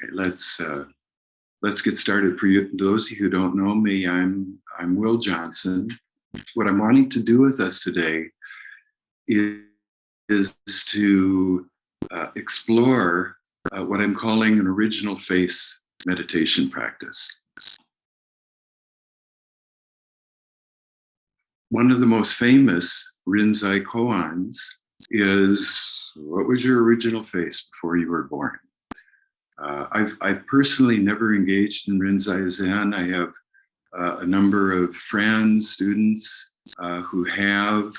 Okay, let's get started. For you, those of you who don't know me, I'm Will Johnson. What I'm wanting to do with us today is to explore what I'm calling an original face meditation practice. One of the most famous Rinzai koans is, what was your original face before you were born? I've personally never engaged in Rinzai Zen. I have a number of friends, students who have.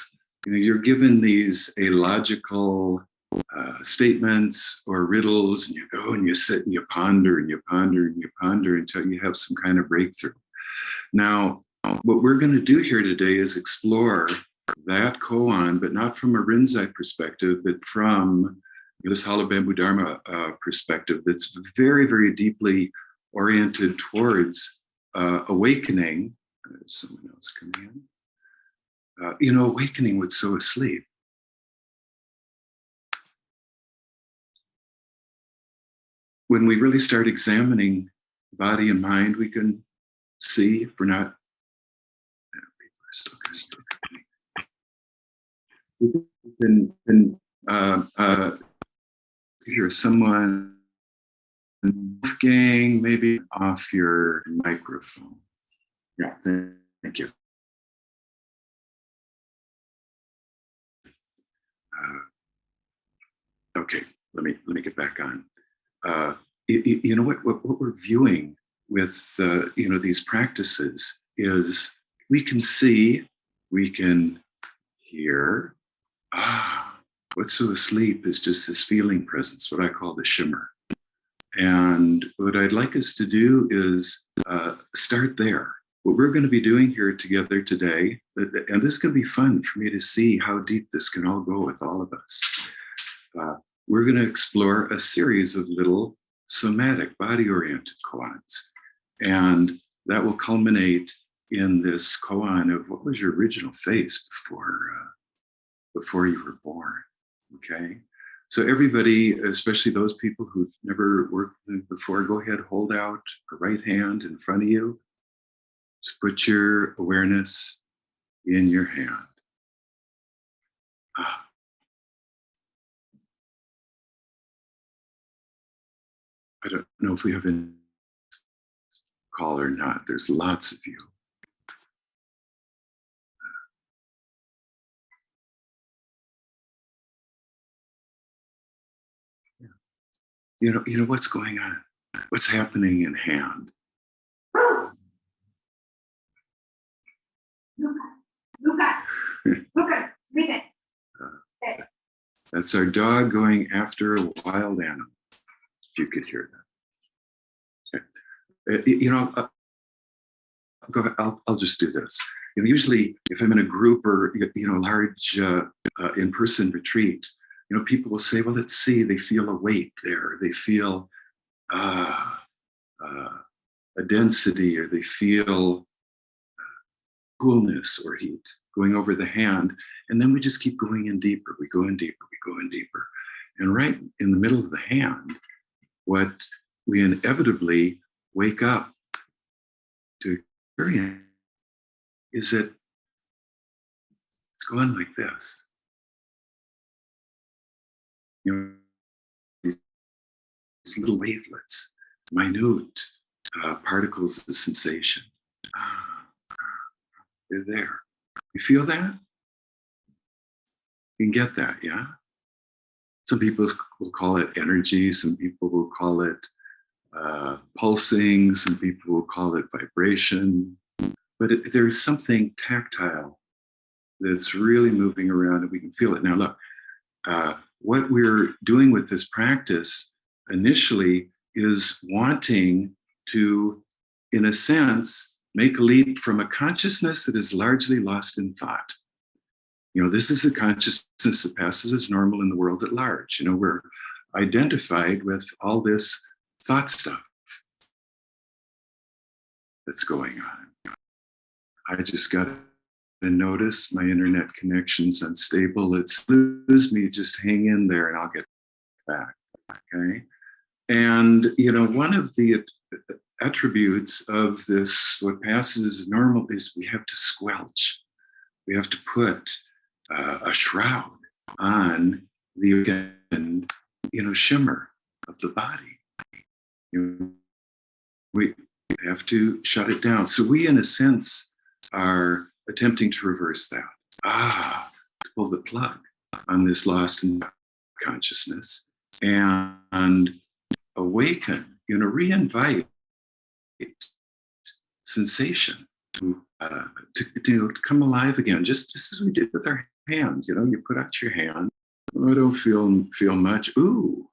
You're given these illogical statements or riddles, and you go and you sit and you ponder and you ponder and you ponder until you have some kind of breakthrough. Now, what we're going to do here today is explore that koan, but not from a Rinzai perspective, but from this Hollow Bamboo Dharma perspective that's very, very deeply oriented towards awakening. There's someone else coming in. Awakening would sow asleep. When we really start examining body and mind, we can see if we're not. People are still coming. We can hear someone, Wolfgang, maybe off your microphone. Yeah, thank you. Okay, let me get back on. You know what we're viewing with these practices is we can see, we can hear. What's so asleep is just this feeling presence, what I call the shimmer. And what I'd like us to do is start there. What we're going to be doing here together today, and this is going to be fun for me to see how deep this can all go with all of us. We're going to explore a series of little somatic, body-oriented koans. And that will culminate in this koan of what was your original face before you were born. Okay, so everybody, especially those people who've never worked before, go ahead, hold out a right hand in front of you. Just put your awareness in your hand. I don't know if we have a call or not. There's lots of you. You know what's going on? What's happening in hand? Luca, sleep it. That's our dog going after a wild animal. If you could hear that. I'll just do this. Usually, if I'm in a group or a large in-person retreat, people will say, "Well, let's see." They feel a weight there. They feel a density, or they feel coolness or heat going over the hand, and then we just keep going in deeper. We go in deeper. We go in deeper, and right in the middle of the hand, what we inevitably wake up to experience is that it's going like this. These little wavelets, minute particles of sensation. They're there. You feel that? You can get that, yeah? Some people will call it energy. Some people will call it pulsing. Some people will call it vibration. But there's something tactile that's really moving around, and we can feel it. Now, look, what we're doing with this practice initially is wanting to, in a sense, make a leap from a consciousness that is largely lost in thought. This is a consciousness that passes as normal in the world at large. We're identified with all this thought stuff that's going on. I just got to notice my internet connection's unstable. It's lose me, just hang in there and I'll get back. Okay. And, one of the attributes of this, what passes as normal, is we have to squelch. We have to put a shroud on the, again, shimmer of the body. We have to shut it down. So we, in a sense, are attempting to reverse that. To pull the plug on this lost in consciousness and awaken, reinvite sensation to come alive again, just as we did with our hand. You put out your hand. Oh, I don't feel much. Ooh,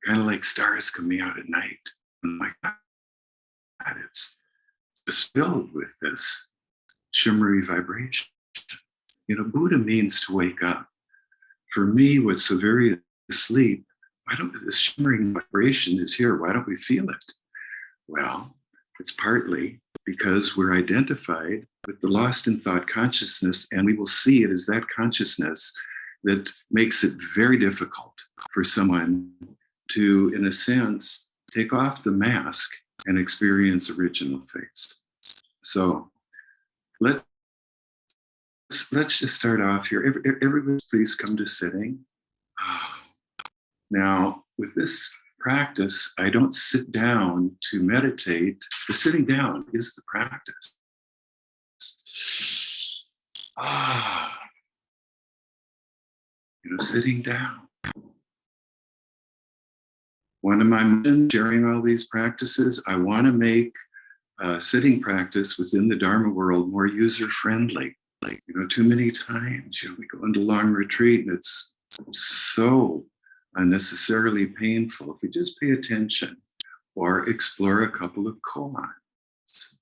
kind of like stars coming out at night. And my God, it's just filled with this shimmery vibration. Buddha means to wake up. For me, what's so very asleep, this shimmering vibration is here. Why don't we feel it? Well, it's partly because we're identified with the lost in thought consciousness, and we will see it as that consciousness that makes it very difficult for someone to, in a sense, take off the mask and experience original face. So let's just start off here. Everybody, please come to sitting. Now, with this practice, I don't sit down to meditate. The sitting down is the practice. Sitting down. One of my missions, sharing all these practices, I want to make sitting practice within the Dharma world more user-friendly. Too many times, we go into long retreat and it's so unnecessarily painful. If we just pay attention or explore a couple of koans.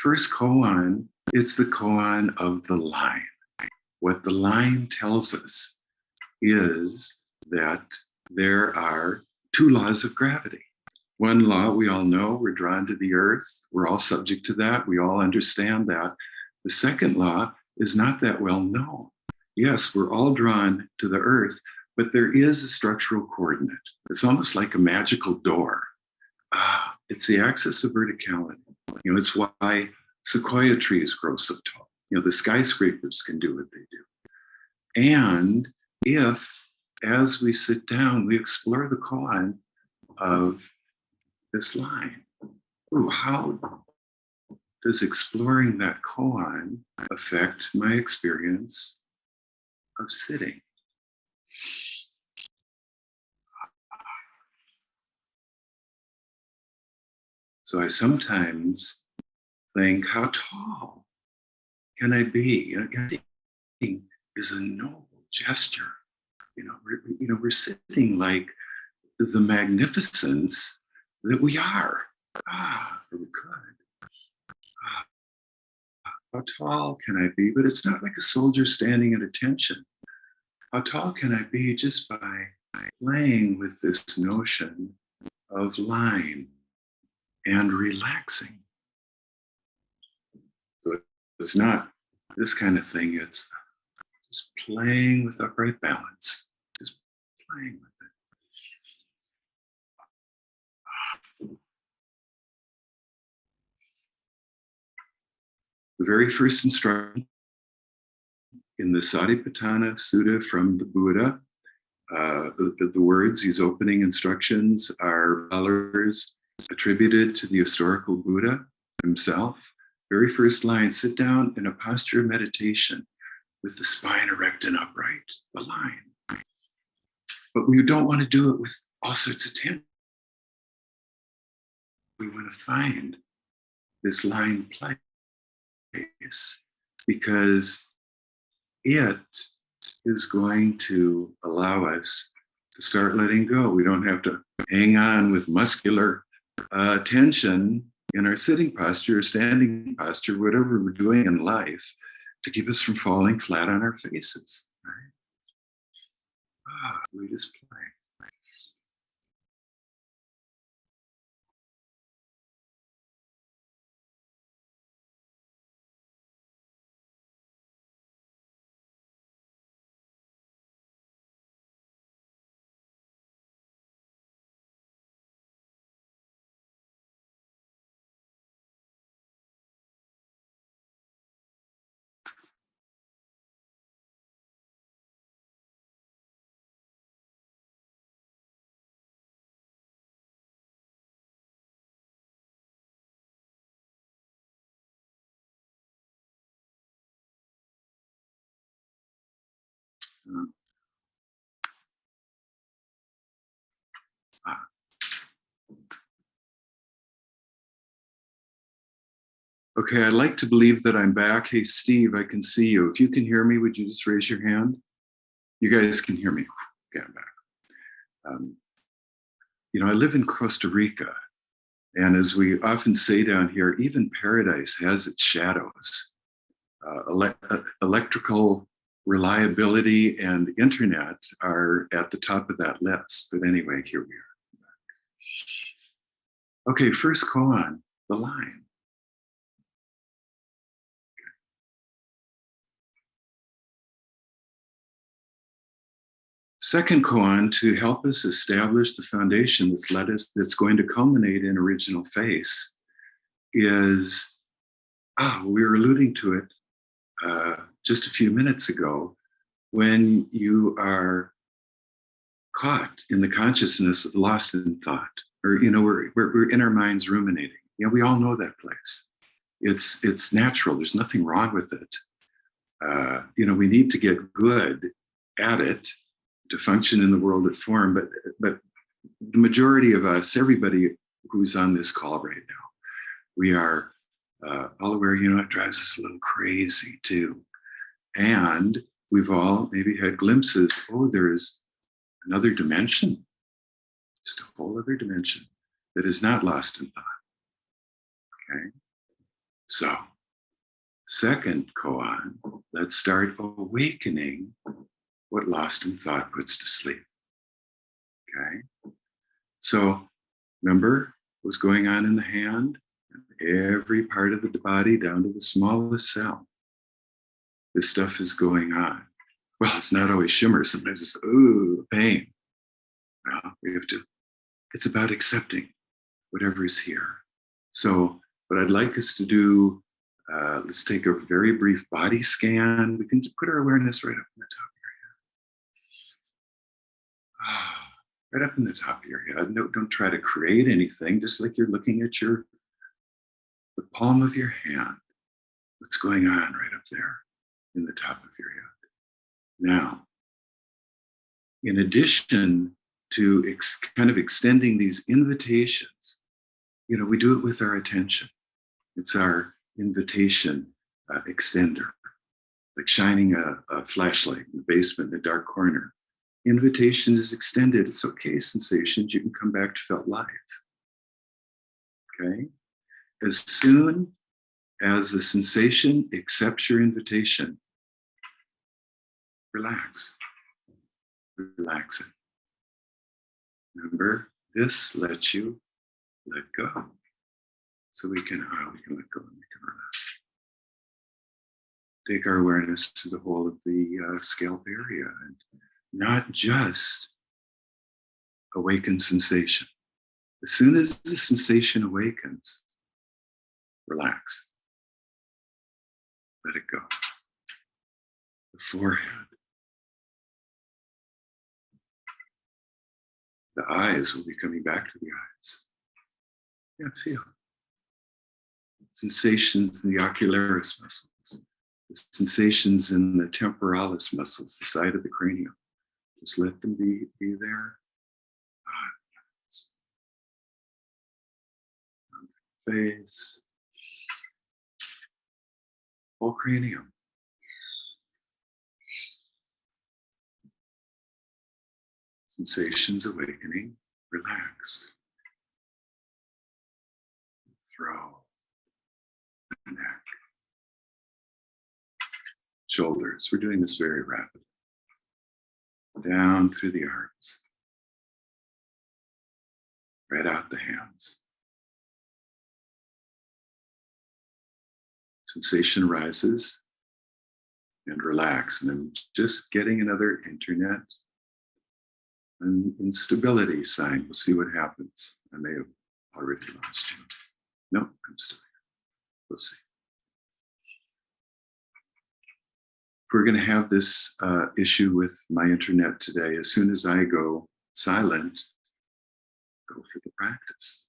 First koan, it's the koan of the line. What the line tells us is that there are two laws of gravity. One law we all know, we're drawn to the earth. We're all subject to that. We all understand that. The second law is not that well known. Yes, we're all drawn to the earth, but there is a structural coordinate. It's almost like a magical door. It's the axis of verticality. It's why sequoia trees grow so tall. The skyscrapers can do what they do. And if, as we sit down, we explore the koan of this line, how does exploring that koan affect my experience of sitting? So I sometimes think, how tall can I be? Sitting is a noble gesture. We're sitting like the magnificence that we are. Or we could. How tall can I be? But it's not like a soldier standing at attention. How tall can I be just by playing with this notion of line and relaxing? So it's not this kind of thing. It's just playing with upright balance. Just playing with it. The very first instruction in the Satipatthana Sutta from the Buddha, the words, these opening instructions, are colors attributed to the historical Buddha himself. Very first line, sit down in a posture of meditation with the spine erect and upright, the line. But we don't want to do it with all sorts of tension. We want to find this line place because it is going to allow us to start letting go. We don't have to hang on with muscular tension in our sitting posture or standing posture, whatever we're doing in life, to keep us from falling flat on our faces. Right? We just play. Uh, ah. Okay, I'd like to believe that I'm back. Hey, Steve, I can see you. If you can hear me, would you just raise your hand? You guys can hear me. Okay, I'm back. Um, I live in Costa Rica. And as we often say down here, even paradise has its shadows. Electrical reliability and internet are at the top of that list. But anyway, here we are. Okay, first koan, the line. Second koan, to help us establish the foundation that's going to culminate in original face, is, we were alluding to it just a few minutes ago, when you are caught in the consciousness of lost in thought, or we're in our minds ruminating. We all know that place. It's natural. There's nothing wrong with it. We need to get good at it to function in the world of form. But the majority of us, everybody who's on this call right now, we are all aware. It drives us a little crazy too, and we've all maybe had glimpses. Oh, there's another dimension, just a whole other dimension that is not lost in thought. Okay, so second koan, let's start awakening what lost in thought puts to sleep. Okay, so remember what's going on in the hand, every part of the body down to the smallest cell. This stuff is going on. Well, it's not always shimmer. Sometimes it's pain. Well, it's about accepting whatever is here. So what I'd like us to do, let's take a very brief body scan. We can just put our awareness right up in the top of your head. Right up in the top of your head. No, don't try to create anything, just like you're looking at the palm of your hand. What's going on right up there in the top of your head? Now, in addition to kind of extending these invitations, we do it with our attention. It's our invitation extender, like shining a flashlight in the basement in a dark corner. Invitation is extended. It's okay, sensations. You can come back to felt life. Okay? As soon as the sensation accepts your invitation, relax. Relax it. Remember, this lets you let go. So we can let go and we can relax. Take our awareness to the whole of the scalp area, and not just awaken sensation. As soon as the sensation awakens, relax. Let it go. The forehead. The eyes will be coming back to the eyes. Yeah, feel. Sensations in the ocularis muscles. The sensations in the temporalis muscles, the side of the cranium. Just let them be there. Face. Whole cranium. Sensations awakening. Relax. Throat. Neck. Shoulders. We're doing this very rapidly. Down through the arms. Right out the hands. Sensation rises and relax. And I'm just getting another internet and instability sign. We'll see what happens. I may have already lost you. No, I'm still here. We'll see. If we're going to have this issue with my internet today, as soon as I go silent, go for the practice.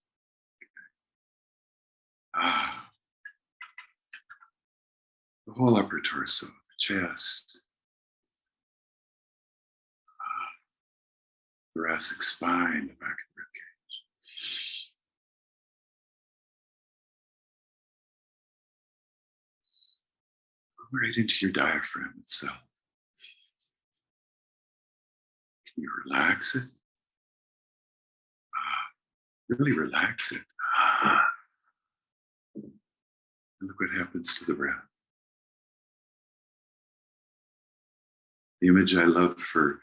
The whole upper torso, the chest, thoracic spine, the back of the ribcage. Go right into your diaphragm itself. Can you relax it? Really relax it. And look what happens to the breath. The image I love for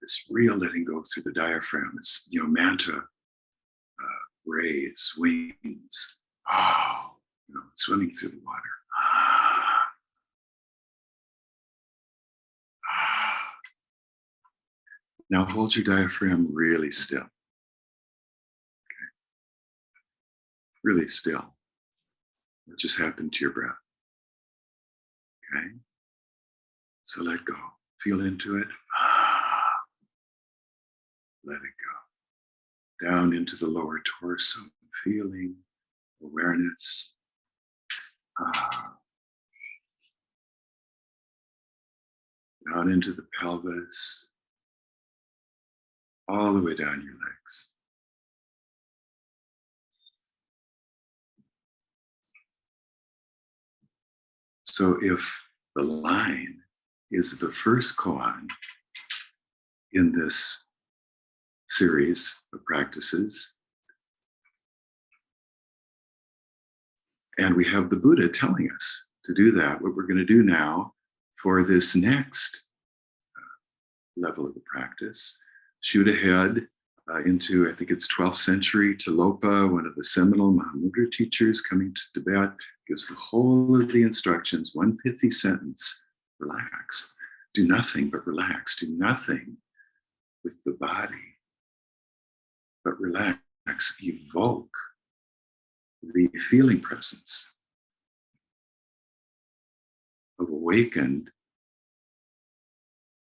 this real letting go through the diaphragm is, manta rays, wings. Oh, swimming through the water. Now hold your diaphragm really still. Okay. Really still. What just happened to your breath? Okay. So let go. Feel into it. Let it go. Down into the lower torso. Feeling, awareness. Down into the pelvis. All the way down your legs. So if the line is the first koan in this series of practices, and we have the Buddha telling us to do that, what we're going to do now for this next level of the practice, shoot ahead into, I think it's 12th century, Tilopa, one of the seminal Mahamudra teachers coming to Tibet, gives the whole of the instructions, one pithy sentence: relax. Do nothing but relax. Do nothing with the body, but relax. Evoke the feeling presence of awakened,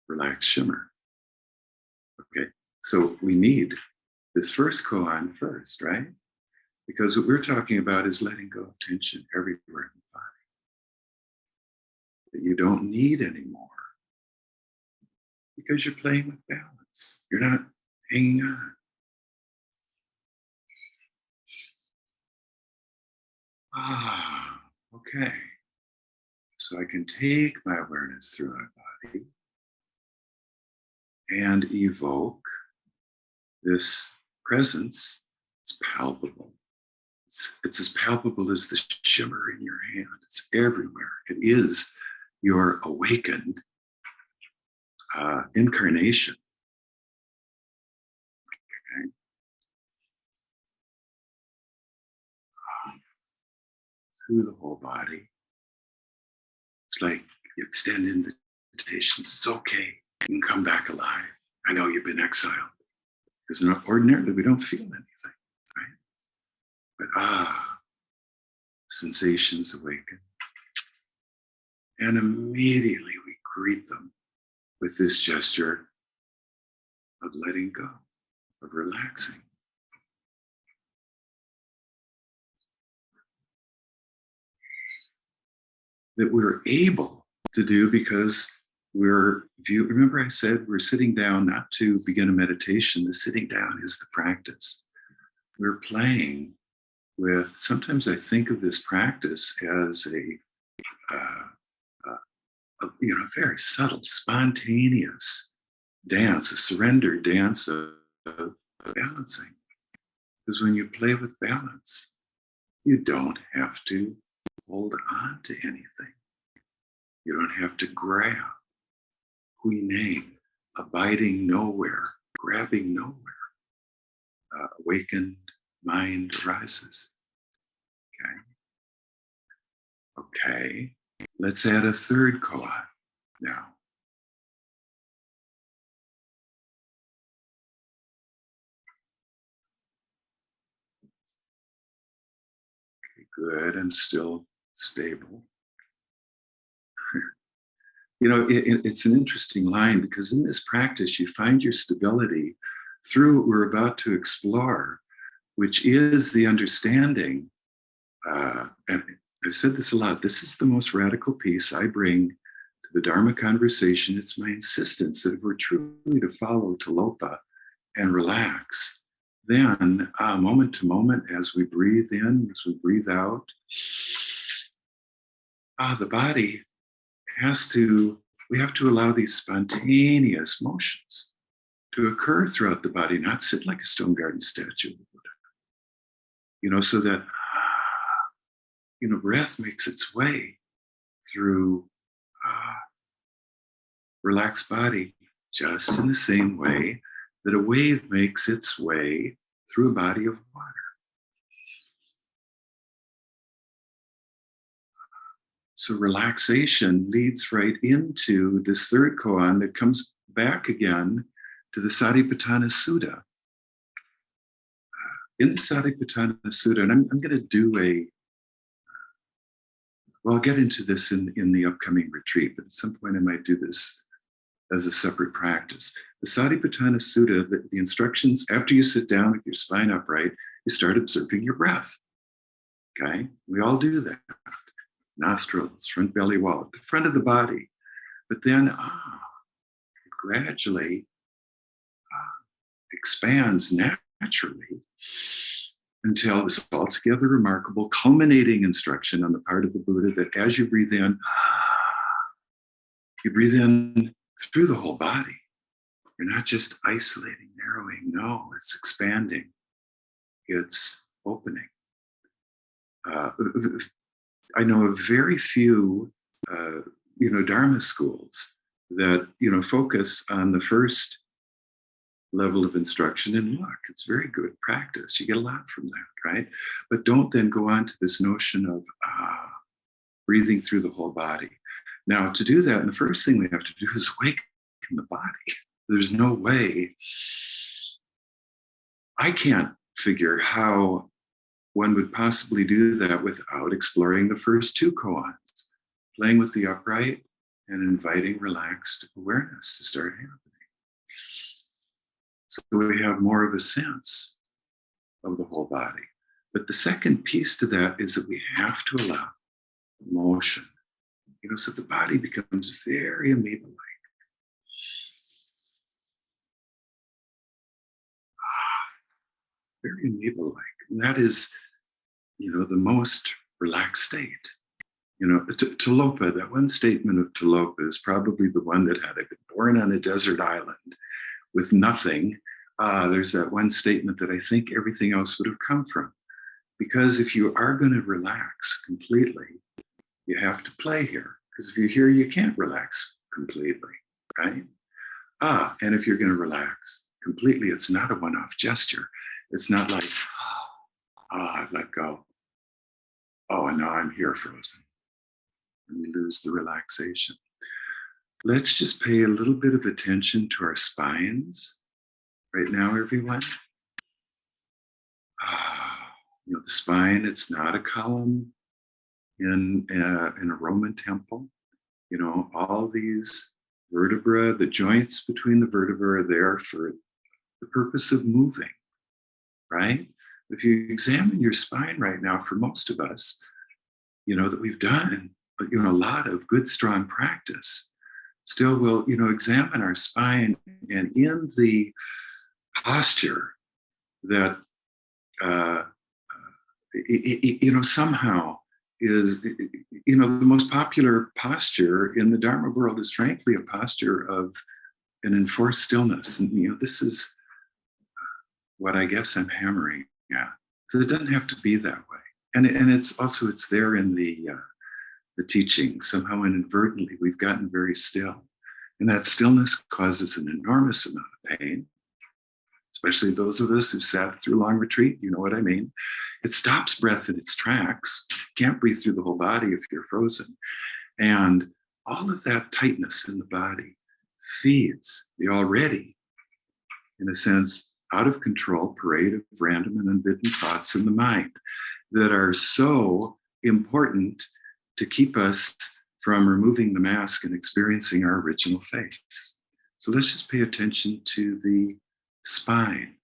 relaxed shimmer. Okay, so we need this first koan first, right? Because what we're talking about is letting go of tension everywhere in the body that you don't need anymore because you're playing with balance. You're not hanging on. Okay. So I can take my awareness through my body and evoke this presence. It's palpable. It's as palpable as the shimmer in your hand. It's everywhere. It is your awakened incarnation. Okay. Through the whole body. It's like you extend invitations. It's okay. You can come back alive. I know you've been exiled. Because ordinarily we don't feel anything, right? But sensations awaken. And immediately we greet them with this gesture of letting go, of relaxing. That we're able to do because remember I said we're sitting down not to begin a meditation. The sitting down is the practice. We're playing with, sometimes I think of this practice as a very subtle, spontaneous dance, a surrender dance of balancing. Because when you play with balance, you don't have to hold on to anything. You don't have to grab. Huineng, abiding nowhere, grabbing nowhere. Awakened mind arises. Okay. Let's add a third koan now. Okay, good. I'm still stable. It's an interesting line because in this practice, you find your stability through what we're about to explore, which is the understanding. And I've said this a lot. This is the most radical piece I bring to the Dharma conversation. It's my insistence that if we're truly to follow Tilopa, and relax, then moment to moment, as we breathe in, as we breathe out, the body we have to allow these spontaneous motions to occur throughout the body, not sit like a stone garden statue, so that, breath makes its way through relaxed body, just in the same way that a wave makes its way through a body of water. So relaxation leads right into this third koan that comes back again to the Satipatthana Sutta. In the Satipatthana Sutta, and I'm going to do I'll get into this in the upcoming retreat, but at some point I might do this as a separate practice. The Satipatthana Sutta, the instructions, after you sit down with your spine upright, you start observing your breath. Okay? We all do that. Nostrils, front belly wall, the front of the body. But then it gradually expands naturally until this altogether remarkable culminating instruction on the part of the Buddha that as you breathe in through the whole body. You're not just isolating, narrowing. No, it's expanding. It's opening. I know of very few, Dharma schools that, focus on the first level of instruction, and look, it's very good practice. You get a lot from that, right? But don't then go on to this notion of breathing through the whole body. Now, to do that, and the first thing we have to do is awaken the body. There's no way. I can't figure how one would possibly do that without exploring the first two koans, playing with the upright and inviting relaxed awareness to start happening. So we have more of a sense of the whole body. But the second piece to that is that we have to allow motion, so the body becomes very amoeba-like. Very amoeba-like. And that is, the most relaxed state. Tilopa, that one statement of Tilopa is probably the one that had I been born on a desert island with nothing, there's that one statement that I think everything else would have come from. Because if you are going to relax completely, you have to play here. Because if you're here, you can't relax completely, right? And if you're going to relax completely, it's not a one-off gesture. It's not like, I've let go. Oh, and now I'm here frozen. And we lose the relaxation. Let's just pay a little bit of attention to our spines right now, everyone. The spine, it's not a column in a Roman temple. All these vertebrae, the joints between the vertebrae are there for the purpose of moving, right? If you examine your spine right now, for most of us, that we've done, a lot of good, strong practice, still we'll, examine our spine, and in the posture that, somehow is, the most popular posture in the Dharma world is frankly a posture of an enforced stillness. And, this is what I guess I'm hammering at. So it doesn't have to be that way. And it's there in the teaching. Somehow inadvertently, we've gotten very still. And that stillness causes an enormous amount of pain, especially those of us who sat through long retreat, you know what I mean? It stops breath in its tracks. You can't breathe through the whole body if you're frozen. And all of that tightness in the body feeds the already, in a sense, out of control parade of random and unbidden thoughts in the mind that are so important to keep us from removing the mask and experiencing our original face. So let's just pay attention to the spine,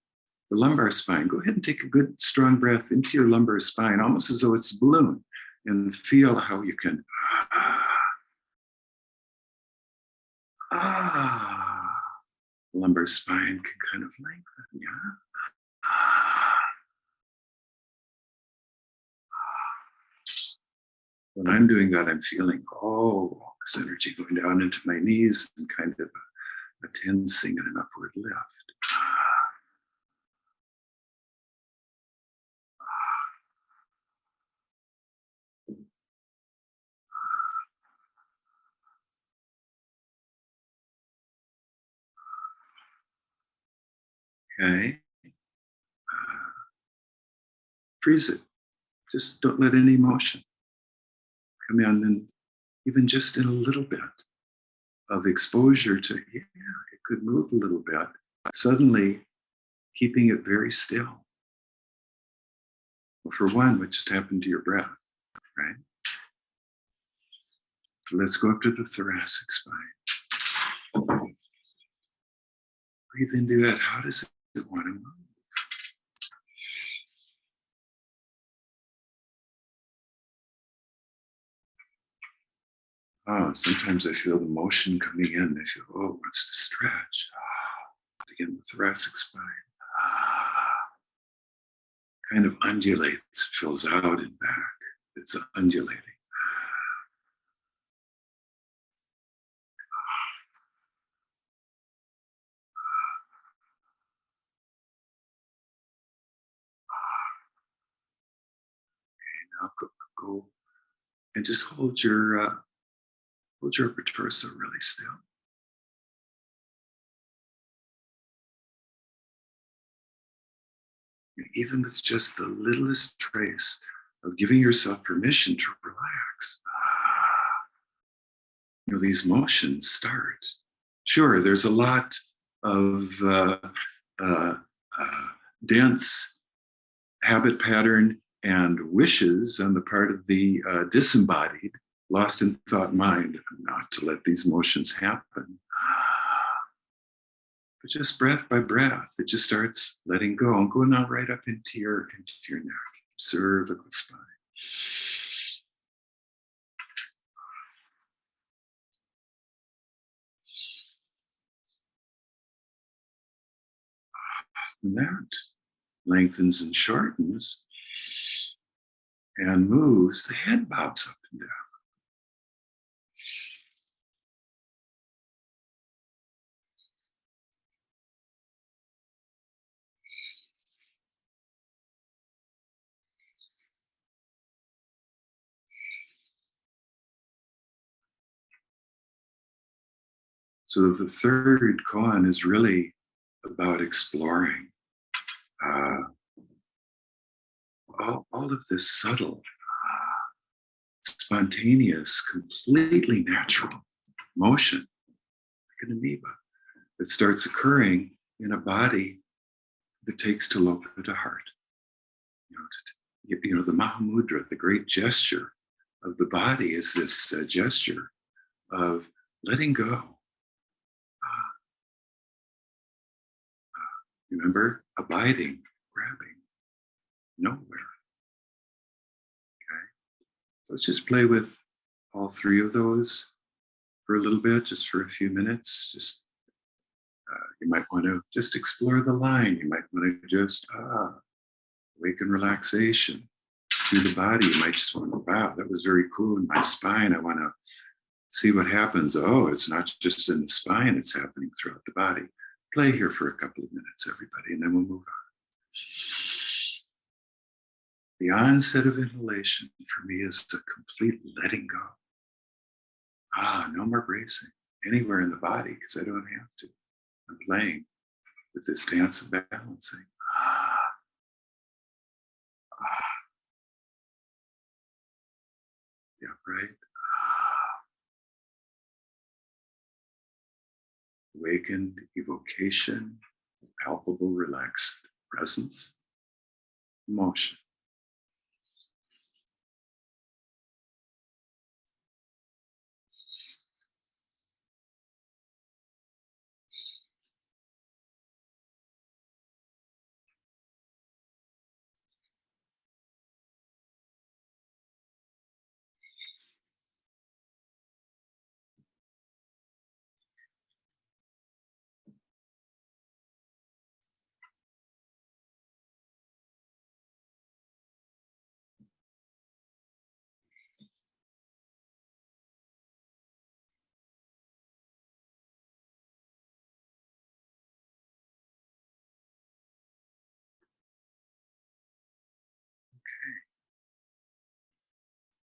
the lumbar spine. Go ahead and take a good, strong breath into your lumbar spine, almost as though it's a balloon, and feel how you can lumbar spine can kind of lengthen. Yeah. When I'm doing that, I'm feeling, oh, this energy going down into my knees and kind of a tensing and an upward lift. Okay. Freeze it. Just don't let any emotion come in. And even just in a little bit of exposure to, yeah, it could move a little bit, suddenly keeping it very still. Well, for one, what just happened to your breath, right? So let's go up to the thoracic spine. Breathe into it. How does it want to move? Oh, sometimes I feel the motion coming in. I feel, oh, it wants to stretch. Again, the thoracic spine. Kind of undulates, fills out and back. It's undulating. Now go and just hold your upper torso really still. And even with just the littlest trace of giving yourself permission to relax, these motions start. Sure, there's a lot of uh, uh, dense habit pattern and wishes on the part of the disembodied, lost in thought mind, not to let these motions happen. But just breath by breath, it just starts letting go and go now right up into your neck, cervical spine. And that lengthens and shortens and moves. The head bobs up and down. So the third koan is really about exploring uh, all of this subtle, spontaneous, completely natural motion, like an amoeba, that starts occurring in a body that takes Tilopa to heart. The Mahamudra, the great gesture of the body, is this gesture of letting go. Remember, abiding, grabbing, nowhere. Okay, so let's just play with all three of those for a little bit, just for a few minutes. Just you might want to just explore the line. You might want to just awaken relaxation through the body. You might just want to, wow, that was very cool in my spine. I want to see what happens. Oh, it's not just in the spine, it's happening throughout the body. Play here for a couple of minutes, everybody, and then we'll move on. The onset of inhalation for me is a complete letting go. No more bracing anywhere in the body because I don't have to. I'm playing with this dance of balancing. Yeah, right. Awakened evocation, palpable, relaxed presence, motion.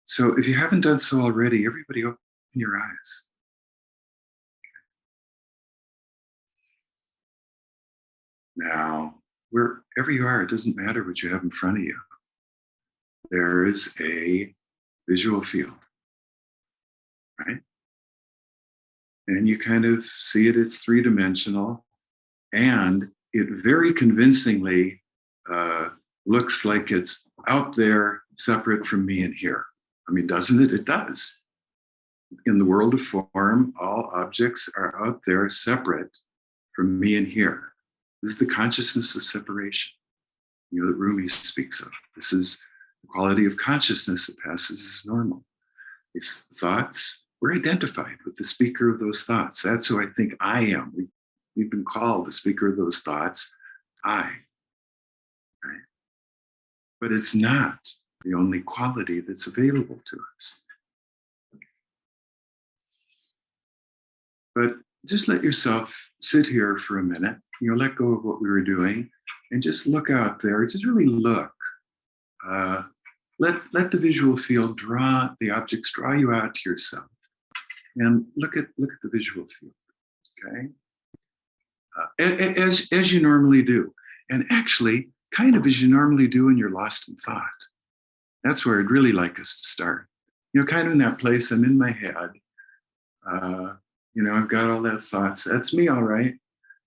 So if you haven't done so already, everybody open your eyes. Now, wherever you are, it doesn't matter what you have in front of you. There is a visual field, right? And you kind of see it as three-dimensional, and it very convincingly looks like it's out there separate from me and here. I mean, doesn't it? It does. In the world of form, all objects are out there separate from me and here. This is the consciousness of separation, that Rumi speaks of. This is the quality of consciousness that passes as normal. These thoughts, we're identified with the speaker of those thoughts. That's who I think I am. We've been called the speaker of those thoughts, I. Right? But it's not the only quality that's available to us. But just let yourself sit here for a minute, let go of what we were doing and just look out there. Just really look. Let the visual field draw the objects, draw you out to yourself. And look at the visual field, okay? As you normally do. And actually, kind of as you normally do when you're lost in thought. That's where I'd really like us to start. Kind of in that place, I'm in my head. I've got all that thoughts. That's me, all right.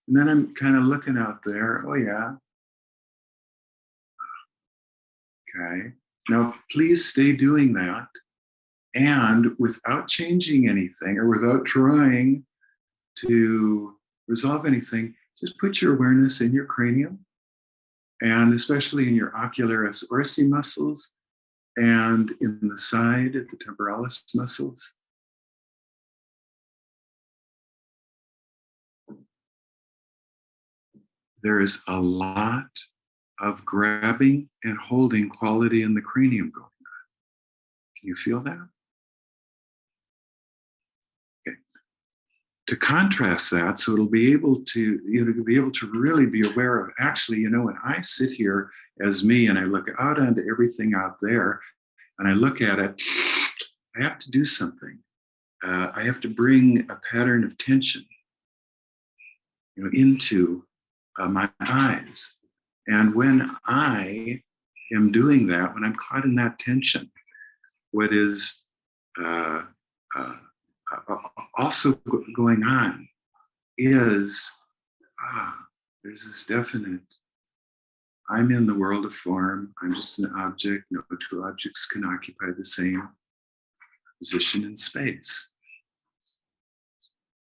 And then I'm kind of looking out there. Oh, yeah. Okay. Now, please stay doing that. And without changing anything or without trying to resolve anything, just put your awareness in your cranium and especially in your ocularis orsi muscles and in the side of the temporalis muscles. There is a lot of grabbing and holding quality in the cranium going on. Can you feel that? Okay. To contrast that, so it'll be able to really be aware of actually, when I sit here as me and I look out onto everything out there and I look at it, I have to do something. I have to bring a pattern of tension, into my eyes. And when I am doing that, when I'm caught in that tension, what is also going on is there's this definite, I'm in the world of form, I'm just an object, no two objects can occupy the same position in space.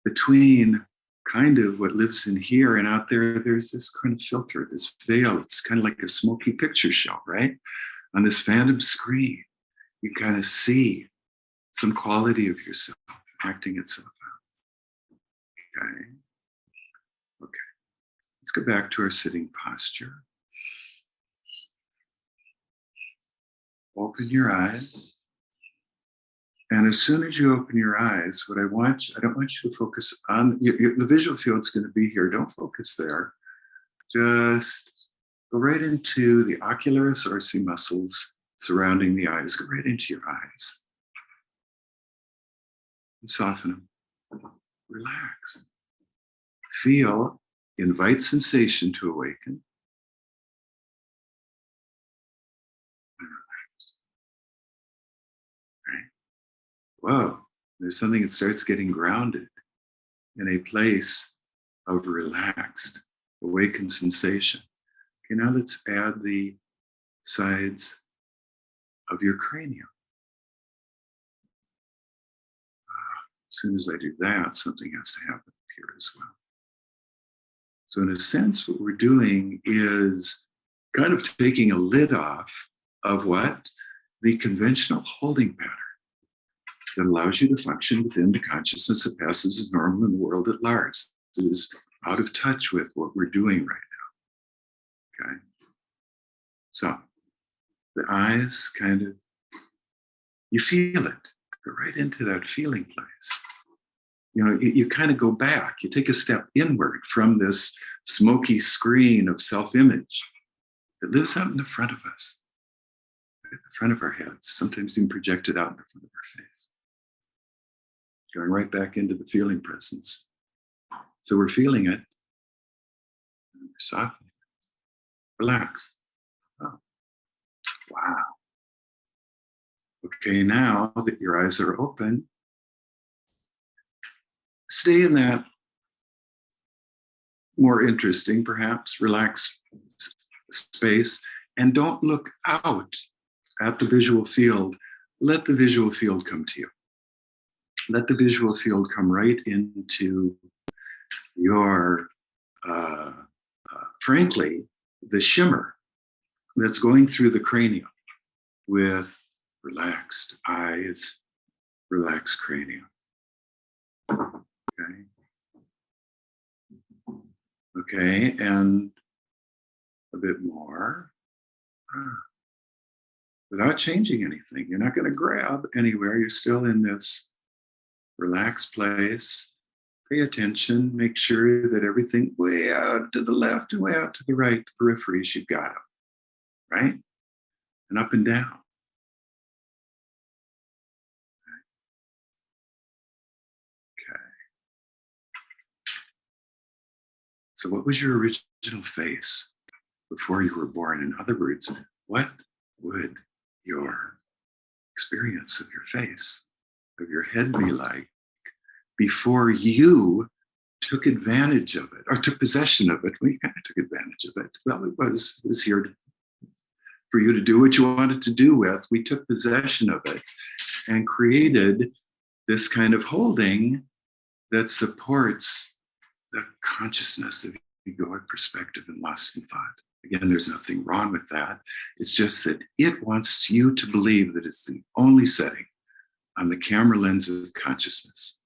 Between kind of what lives in here and out there, there's this kind of filter, this veil. It's kind of like a smoky picture show, right? On this phantom screen, you kind of see some quality of yourself acting itself out. Okay. Let's go back to our sitting posture. Open your eyes. And as soon as you open your eyes, I don't want you to focus on, the visual field's going to be here. Don't focus there. Just go right into the ocularis orsi muscles surrounding the eyes. Go right into your eyes. And soften them. Relax. Feel, invite sensation to awaken. Whoa, there's something that starts getting grounded in a place of relaxed, awakened sensation. Okay, now let's add the sides of your cranium. As soon as I do that, something has to happen here as well. So in a sense, what we're doing is kind of taking a lid off of what? The conventional holding pattern that allows you to function within the consciousness that passes as normal in the world at large. It is out of touch with what we're doing right now. Okay? So the eyes kind of, you feel it. Go right into that feeling place. You kind of go back. You take a step inward from this smoky screen of self-image that lives out in the front of us. at the front of our heads, sometimes even projected out in the front of our face. Going right back into the feeling presence. So we're feeling it. And we're softening. Relax. Oh, wow. Okay, now that your eyes are open, stay in that more interesting, perhaps, relaxed space, and don't look out at the visual field. Let the visual field come to you. Let the visual field come right into your, frankly, the shimmer that's going through the cranium with relaxed eyes, relaxed cranium. Okay. Okay, and a bit more. Without changing anything. You're not going to grab anywhere. You're still in this relaxed place. Pay attention. Make sure that everything way out to the left and way out to the right, the peripheries, you've got them, right? And up and down. Okay. So what was your original face before you were born? In other words, what would your experience of your face, of your head be like before you took advantage of it or took possession of it? We kind of took advantage of it. Well, it was here for you to do what you wanted to do with. We took possession of it and created this kind of holding that supports the consciousness of egoic perspective and lost in thought. Again, there's nothing wrong with that. It's just that it wants you to believe that it's the only setting on the camera lens of consciousness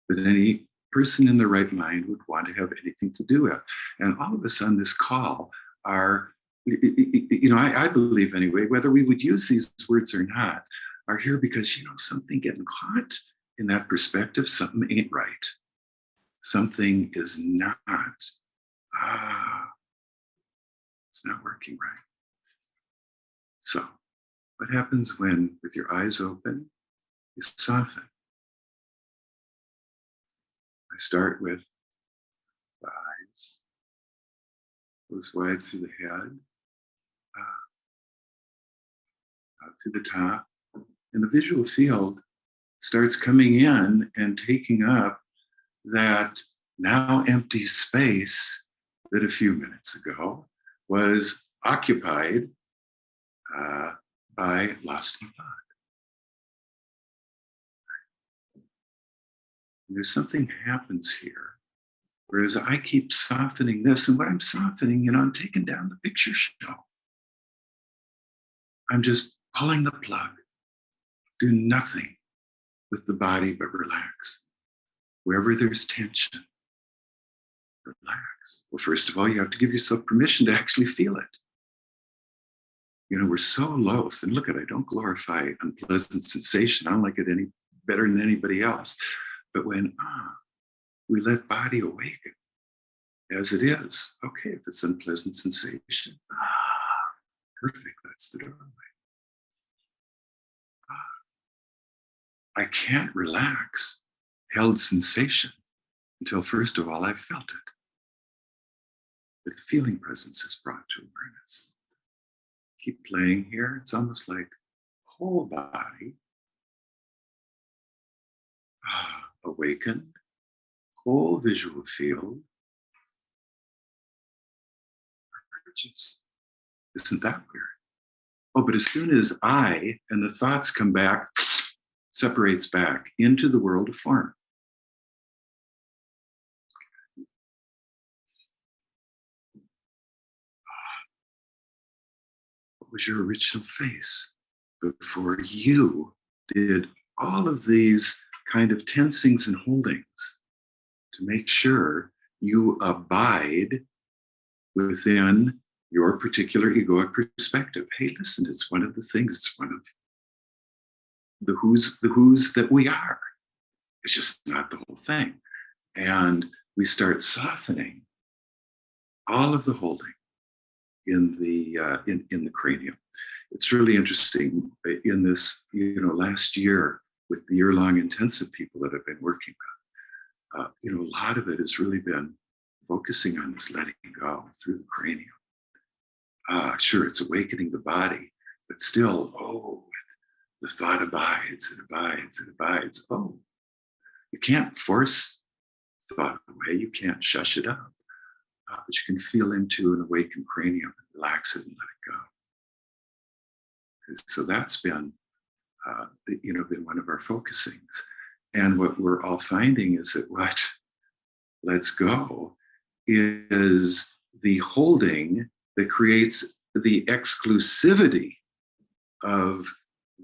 that any person in their right mind would want to have anything to do with. And all of us on this call are, I believe anyway, whether we would use these words or not, are here because, something getting caught in that perspective, something ain't right. Something is not, it's not working right. So what happens when, with your eyes open, you soften? I start with the eyes, goes wide through the head, out to the top, and the visual field starts coming in and taking up that now empty space that a few minutes ago was occupied by lost in thought. And there's something happens here, whereas I keep softening this, and what I'm softening, I'm taking down the picture show. I'm just pulling the plug. Do nothing with the body but relax. Wherever there's tension, relax. Well, first of all, you have to give yourself permission to actually feel it. We're so loath, and look at, I don't glorify unpleasant sensation. I don't like it any better than anybody else. But when we let body awaken as it is, okay, if it's unpleasant sensation, perfect, that's the doorway. I can't relax held sensation until, first of all, I've felt it. The feeling presence is brought to awareness. Keep playing here. It's almost like whole body awakened, whole visual field emerges. Isn't that weird? Oh, but as soon as I and the thoughts come back, separates back into the world of form. What was your original face before you did all of these kind of tensings and holdings to make sure you abide within your particular egoic perspective? Hey, listen, it's one of the things, it's one of the who's that we are. It's just not the whole thing. And we start softening all of the holding in the cranium. it's really interesting in this, last year with the year-long intensive people that I've been working with. A lot of it has really been focusing on this letting go through the cranium. Sure, it's awakening the body, but still, the thought abides, it abides, it abides. You can't force thought away, you can't shush it up, but you can feel into an awakened cranium and relax it and let it go. So that's been, been one of our focusings. And what we're all finding is that what lets go is the holding that creates the exclusivity of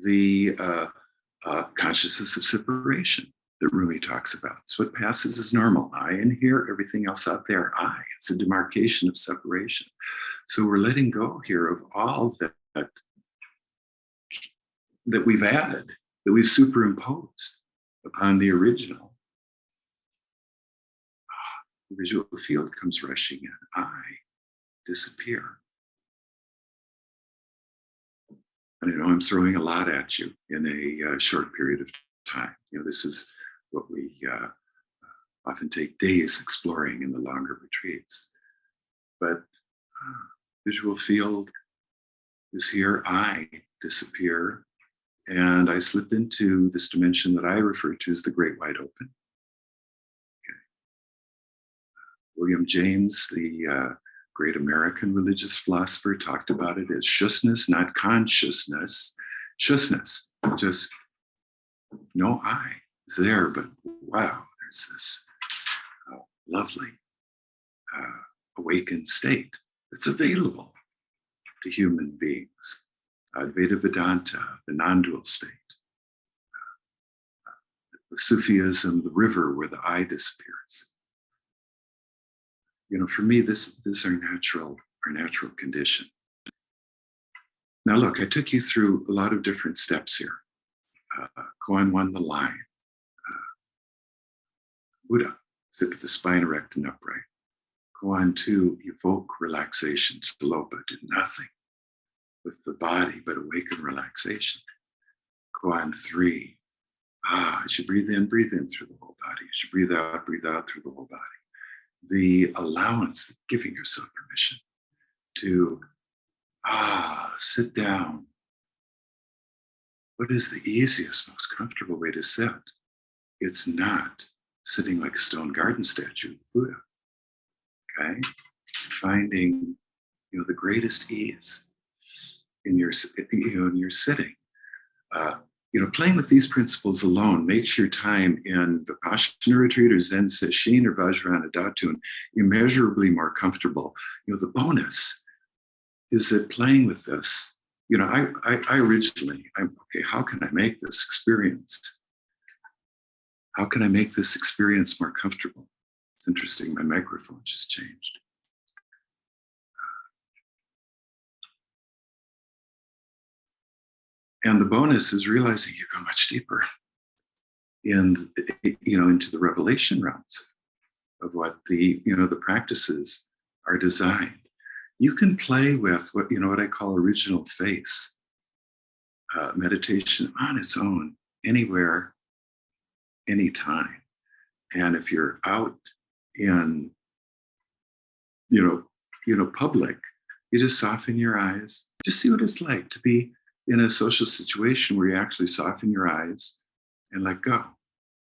the consciousness of separation that Rumi talks about. So what passes is normal. I in here, everything else out there, I. It's a demarcation of separation. So we're letting go here of all that we've added, that we've superimposed upon the original. The visual field comes rushing in. I disappear. And I know I'm throwing a lot at you in a short period of time. This is what we often take days exploring in the longer retreats. But visual field is here. I disappear. And I slip into this dimension that I refer to as the Great Wide Open. Okay. William James, the great American religious philosopher, talked about it as shusness, not consciousness. Shusness, just no I is there, but wow, there's this lovely awakened state that's available to human beings. Advaita Vedanta, the non-dual state. The Sufism, the river where the I disappears. For me, this is our natural condition. Now, look, I took you through a lot of different steps here. Koan 1, the line. Buddha, sit with the spine erect and upright. Koan 2, evoke relaxation. Tilopa, do nothing with the body, but awaken relaxation. Koan 3, as you breathe in through the whole body. As you breathe out through the whole body. The allowance, giving yourself permission to sit down. What is the easiest, most comfortable way to sit? It's not sitting like a stone garden statue, Buddha. Okay? Finding, the greatest ease in your sitting. Playing with these principles alone makes your time in Vipassana retreat or Zen Sesshin or Vajrayana Datun immeasurably more comfortable. The bonus is that playing with this, I originally, how can I make this experience? How can I make this experience more comfortable? It's interesting, my microphone just changed. And the bonus is realizing you go much deeper into the revelation realms of what the practices are designed. You can play with what I call original face meditation on its own, anywhere, anytime. And if you're out in, public, you just soften your eyes, just see what it's like to be in a social situation where you actually soften your eyes and let go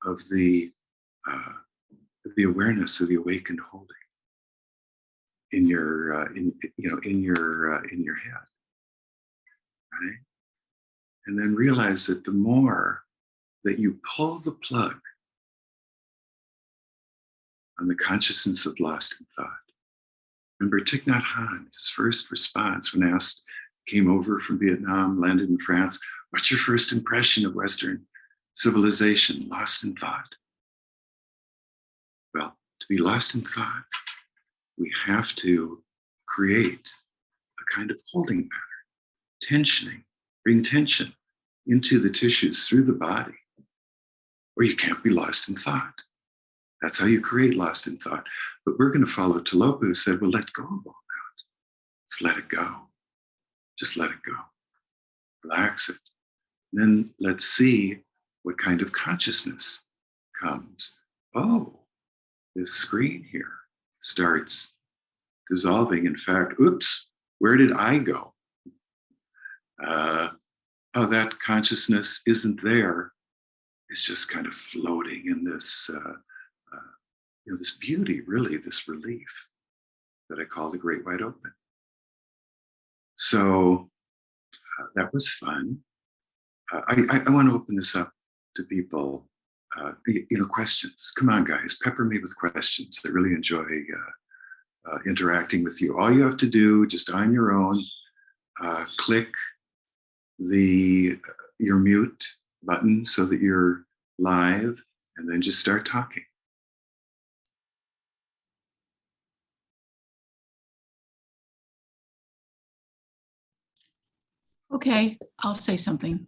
of the awareness of the awakened holding in your in your head, right? And then realize that the more that you pull the plug on the consciousness of lost in thought. Remember Thich Nhat Hanh, his first response when asked, came over from Vietnam, landed in France, what's your first impression of Western civilization? Lost in thought. Well, to be lost in thought, we have to create a kind of holding pattern, tensioning, bring tension into the tissues through the body, or you can't be lost in thought. That's how you create lost in thought. But we're going to follow Tilopa, who said, well, let go of all that. Let's let it go. Just let it go. relax it. Then let's see what kind of consciousness comes. Oh, this screen here starts dissolving. In fact, oops, where did I go? Oh, that consciousness isn't there. It's just kind of floating in this, this beauty, really, this relief that I call the Great Wide Open. So that was fun. I want to open this up to people. Questions. Come on, guys, pepper me with questions. I really enjoy interacting with you. All you have to do, just on your own, click your mute button so that you're live, and then just start talking. Okay, I'll say something.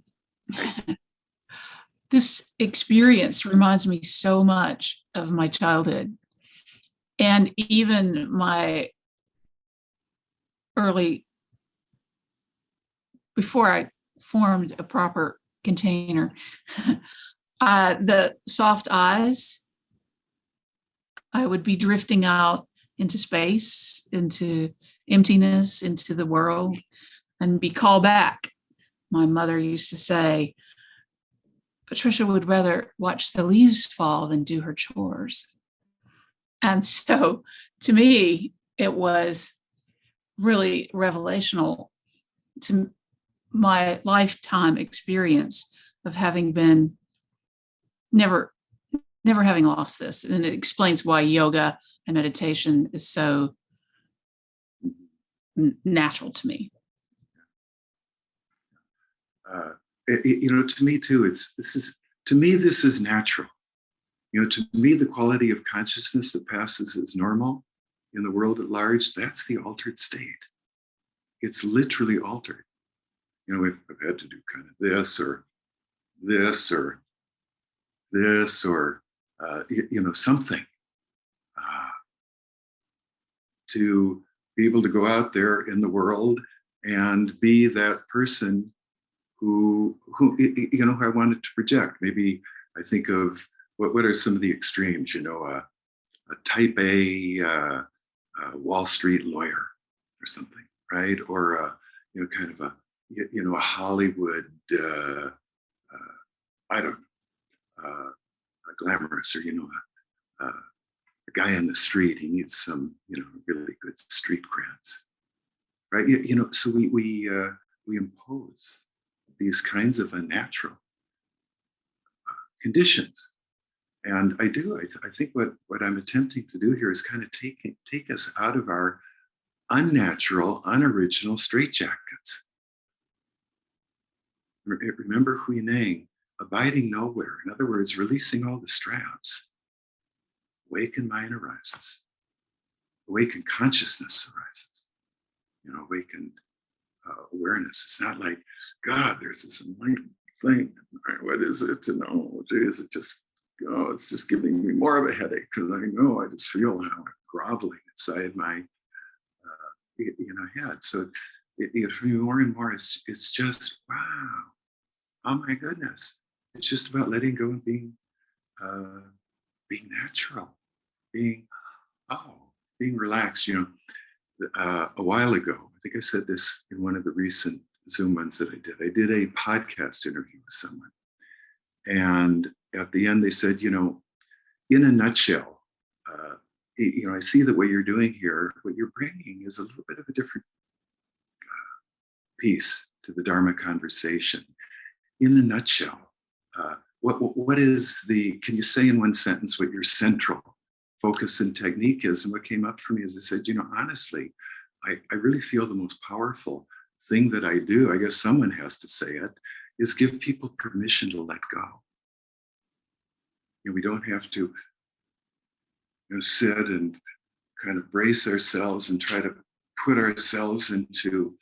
This experience reminds me so much of my childhood and even my before I formed a proper container. The soft eyes, I would be drifting out into space, into emptiness, into the world, and be called back. My mother used to say, Patricia would rather watch the leaves fall than do her chores. And so to me, it was really revelational to my lifetime experience of having been never having lost this. And it explains why yoga and meditation is so natural to me. To me too, this is natural. To me, the quality of consciousness that passes as normal in the world at large, that's the altered state. It's literally altered. I've had to do kind of this or this or this or something to be able to go out there in the world and be that person who I wanted to project. Maybe I think of what are some of the extremes, a type A Wall Street lawyer or something, right? Or kind of a Hollywood I don't know, a glamorous, or a guy on the street. He needs some really good street creds, right? So we impose these kinds of unnatural conditions. And I think what I'm attempting to do here is kind of take us out of our unnatural, unoriginal straitjackets. Remember Hui Neng, abiding nowhere. In other words, releasing all the straps. Awakened mind arises. Awakened consciousness arises. Awakened awareness. It's not like, God, there's this enlightened thing. What is it to know? Is it just, it's just giving me more of a headache because I know I just feel how I'm groveling inside my head. So for me, more and more, it's just, wow, oh my goodness. It's just about letting go and being natural, being relaxed. A while ago, I think I said this in one of the recent Zoom ones that I did. I did a podcast interview with someone. And at the end, they said, in a nutshell, I see that what you're doing here, what you're bringing is a little bit of a different piece to the Dharma conversation. In a nutshell, what is can you say in one sentence what your central focus and technique is? And what came up for me is I said, honestly, I really feel the most powerful thing that I do, I guess someone has to say it, is give people permission to let go. We don't have to sit and kind of brace ourselves and try to put ourselves into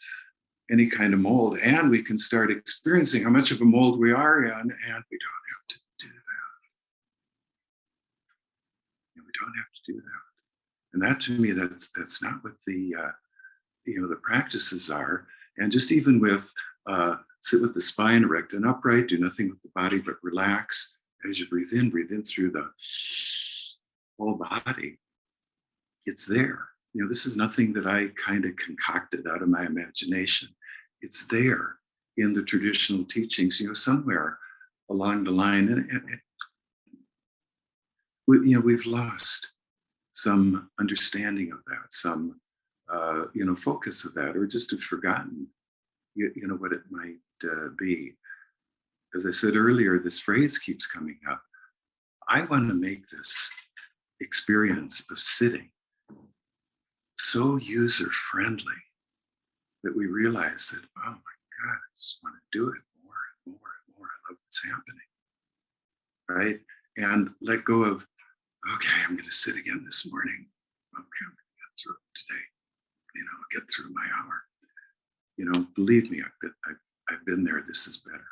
any kind of mold, and we can start experiencing how much of a mold we are in, and we don't have to do that. We don't have to do that. And that, to me, that's not what the the practices are. And just even with Sit with the spine erect and upright. Do nothing with the body but relax. As you breathe in through the whole body. It's there. This is nothing that I kind of concocted out of my imagination. It's there in the traditional teachings, somewhere along the line. And we've lost some understanding of that, some, focus of that, or just have forgotten, what it might be. As I said earlier, this phrase keeps coming up. I want to make this experience of sitting so user-friendly that we realize that, oh my God, I just want to do it more and more and more. I love what's happening, right? And let go of, okay, I'm going to sit again this morning. Okay, I'm going to get through it today. Get through my hour. Believe me, I've been there. This is better.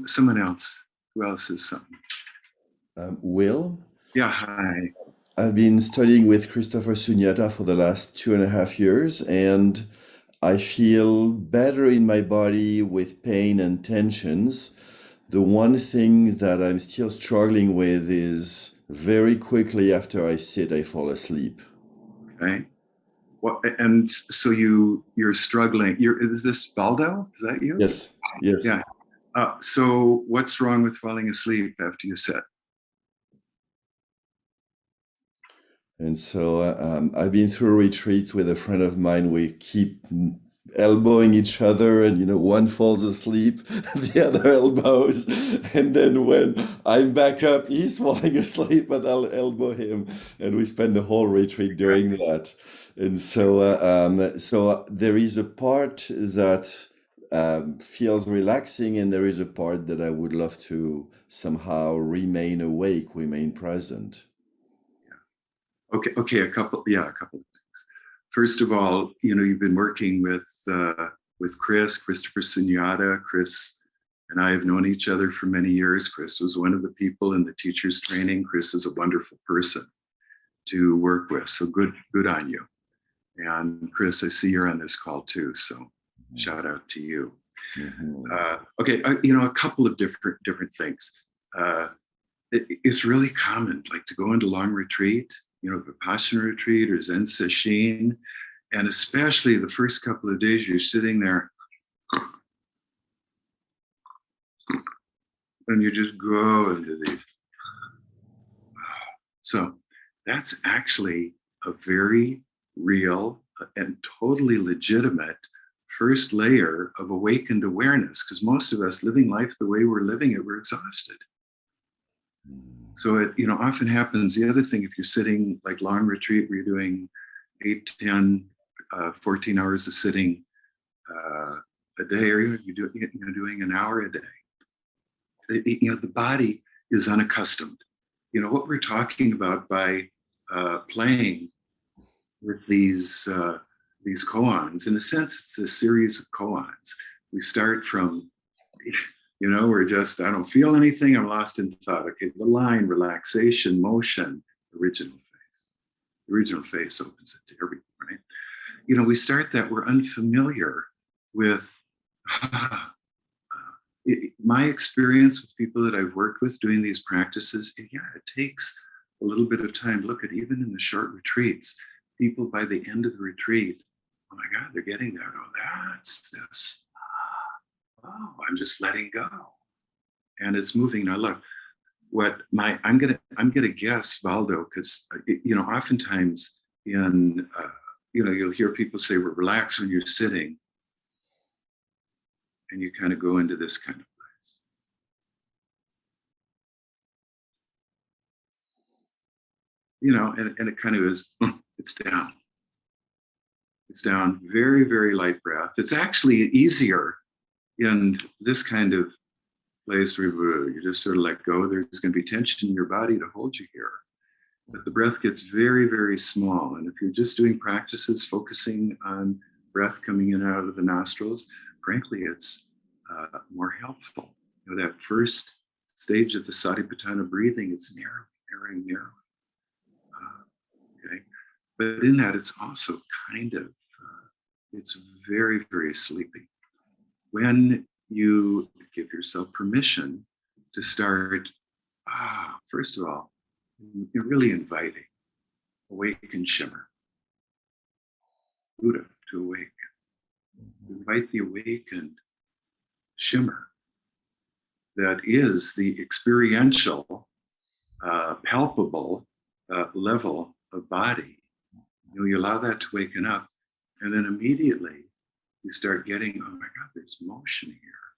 Someone else. Who else is something? Will? Yeah, hi. I've been studying with Christopher Sunyata for the last 2.5 years, and I feel better in my body with pain and tensions. The one thing that I'm still struggling with is very quickly after I sit, I fall asleep. Okay. Well, and so you're struggling. Is this Baldo? Is that you? Yes. Yeah. So what's wrong with falling asleep after you sit? And so I've been through retreats with a friend of mine. We keep elbowing each other, and one falls asleep, the other elbows, and then when I'm back up, he's falling asleep, but I'll elbow him, and we spend the whole retreat doing that. And so there is a part that feels relaxing, and there is a part that I would love to somehow remain awake, remain present. Okay, a couple of things. First of all, you've been working with Christopher Sunyata. Chris and I have known each other for many years. Chris was one of the people in the teacher's training. Chris is a wonderful person to work with. So good on you. And Chris, I see you're on this call too. So shout out to you. Mm-hmm. Okay, a couple of different things. It's really common, like to go into long retreat, Vipassana retreat or Zen sesshin, and especially the first couple of days you're sitting there and you just go into these. So that's actually a very real and totally legitimate first layer of awakened awareness, because most of us living life the way we're living it, we're exhausted. So it often happens. The other thing, if you're sitting like long retreat where you're doing 8, 10, 14 hours of sitting a day, or you're doing an hour a day, the body is unaccustomed. What we're talking about by playing with these koans, in a sense, it's a series of koans. We start from, we're just, I don't feel anything, I'm lost in thought. Okay, the line, relaxation, motion, original face. The original face opens it to everything, right? We start that, we're unfamiliar with my experience with people that I've worked with doing these practices. Yeah, it takes a little bit of time. Look at even in the short retreats, people by the end of the retreat, oh my God, they're getting there. Oh, that's this. Oh, I'm just letting go, and it's moving. Now look, I'm gonna guess, Valdo, because oftentimes in you'll hear people say, "Well, relax when you're sitting," and you kind of go into this kind of place. And it kind of is. It's down. It's down. Very, very light breath. It's actually easier in this kind of place where you just sort of let go. There's going to be tension in your body to hold you here. But the breath gets very, very small. And if you're just doing practices focusing on breath coming in and out of the nostrils, frankly, it's more helpful. That first stage of the Satipatthana breathing, it's narrowing. Okay. But in that, it's also kind of, it's very, very sleepy. when you give yourself permission to start, first of all, you're really inviting awaken shimmer, Buddha to awaken. Invite the awakened shimmer that is the experiential, palpable level of body. You allow that to waken up, and then immediately you start getting, oh my God, there's motion here.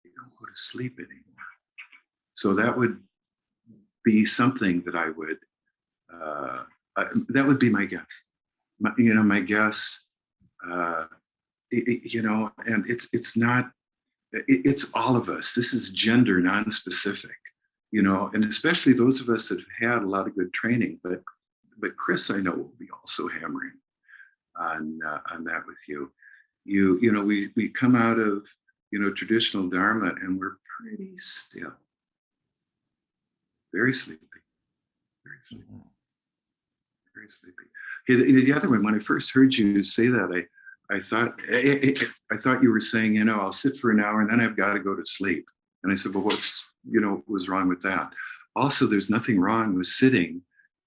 You don't go to sleep anymore. So that would be something that I would, that would be my guess. My guess, and it's not, it's all of us. This is gender non-specific, and especially those of us that have had a lot of good training. But Chris, I know, will be also hammering on that with you. We come out of traditional Dharma and we're pretty still, very sleepy, very sleepy, very sleepy. The other one, when I first heard you say that, I thought you were saying, I'll sit for an hour and then I've got to go to sleep. And I said, well, what was wrong with that? Also, there's nothing wrong with sitting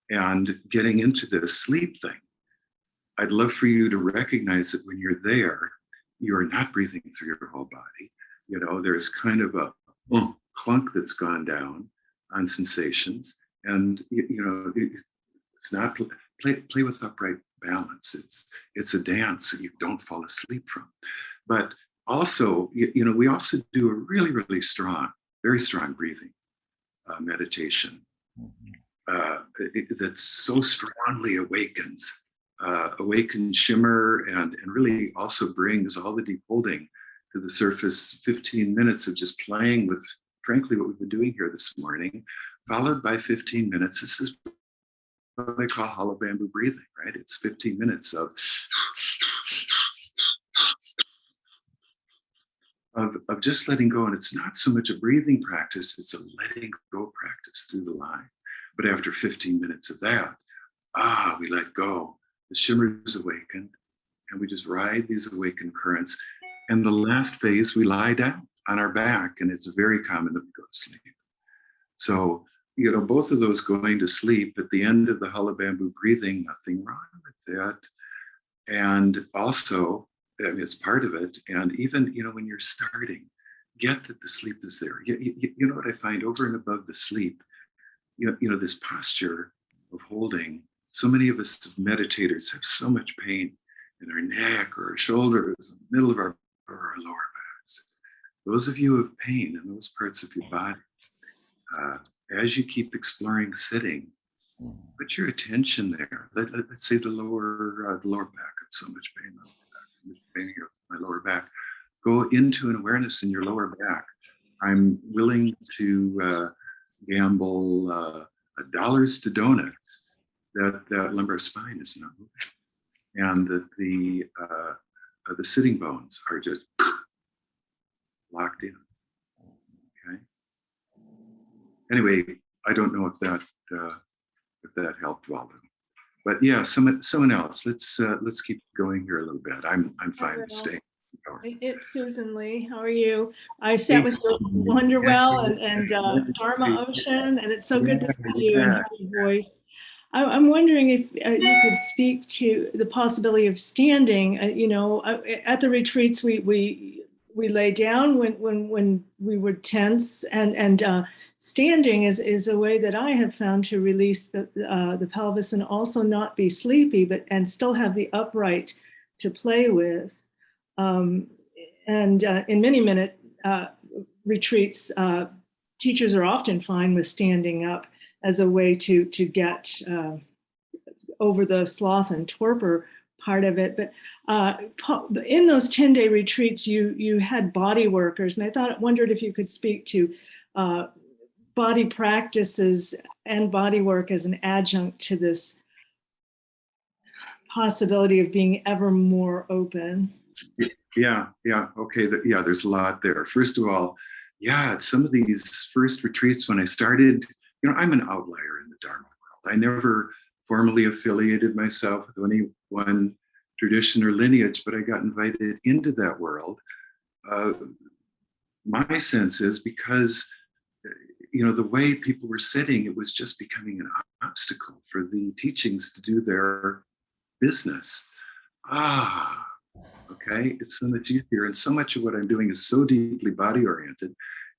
and getting into this sleep thing. I'd love for you to recognize that when you're there, you're not breathing through your whole body. There's kind of a clunk that's gone down on sensations. And, it's not play with upright balance. It's a dance that you don't fall asleep from. But also, we also do a really, really strong, very strong breathing meditation that so strongly awakens shimmer and really also brings all the deep holding to the surface. 15 minutes of just playing with, frankly, what we've been doing here this morning, followed by 15 minutes. This is what I call hollow bamboo breathing, right? It's 15 minutes of just letting go. And it's not so much a breathing practice, it's a letting go practice through the line. But after 15 minutes of that, we let go. The shimmer is awakened, and we just ride these awakened currents. And the last phase, we lie down on our back, and it's very common that we go to sleep. So, both of those going to sleep at the end of the hollow bamboo breathing, nothing wrong with that. And also, it's part of it. And even, when you're starting, get that the sleep is there. You know what I find over and above the sleep, this posture of holding. So many of us as meditators have so much pain in our neck or our shoulders, in the middle of our lower backs. Those of you who have pain in those parts of your body, as you keep exploring sitting, put your attention there. Let's say the lower back. It's so much pain. So much pain here, my lower back. Go into an awareness in your lower back. I'm willing to gamble dollars to donuts that lumbar spine is not moving, and that the sitting bones are just locked in. Okay. Anyway, I don't know if that helped, Waldo. But yeah, someone else. Let's keep going here a little bit. I'm fine with staying. It's Susan Lee. How are you? I sat with you Wonderwell and Dharma Ocean, and it's so good to see you and hear your voice. I'm wondering if you could speak to the possibility of standing. At the retreats, we lay down when we were tense, and standing is a way that I have found to release the pelvis and also not be sleepy, and still have the upright to play with. In many-minute retreats, teachers are often fine with standing up as a way to get over the sloth and torpor part of it. But in those 10-day retreats, you had body workers, and I wondered if you could speak to body practices and body work as an adjunct to this possibility of being ever more open. Yeah. Okay. There's a lot there. First of all, at some of these first retreats when I started, I'm an outlier in the Dharma world. I never formally affiliated myself with any one tradition or lineage, but I got invited into that world uh, my sense is because, the way people were sitting, it was just becoming an obstacle for the teachings to do their business. Okay, it's so much easier. And so much of what I'm doing is so deeply body oriented.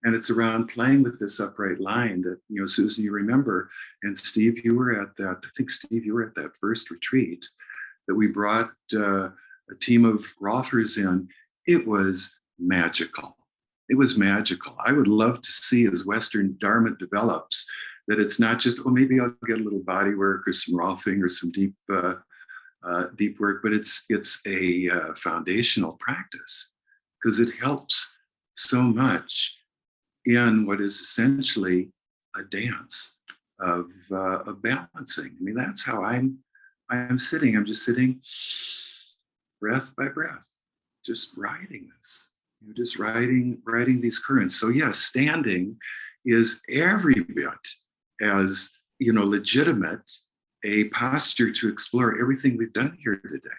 And it's around playing with this upright line that, Susan, you remember, and Steve, you were at that, I think, Steve, you were at that first retreat that we brought a team of Rothers in. It was magical. It was magical. I would love to see as Western Dharma develops that it's not just, oh, maybe I'll get a little body work or some Rolfing or some deep work, but it's a foundational practice because it helps so much in what is essentially a dance of balancing. I mean, that's how I'm sitting. I'm just sitting, breath by breath, just riding this. Just riding these currents. So yes, standing is every bit as legitimate a posture to explore everything we've done here today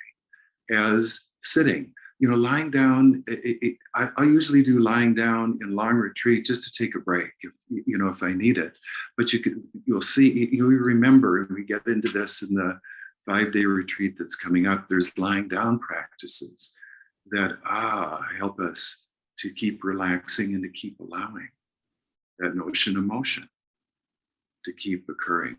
as sitting. Lying down. I usually do lying down in long retreat just to take a break, if I need it. But you'll see, you'll remember, and we get into this in the 5-day retreat that's coming up. There's lying down practices that help us to keep relaxing and to keep allowing that notion of motion to keep occurring.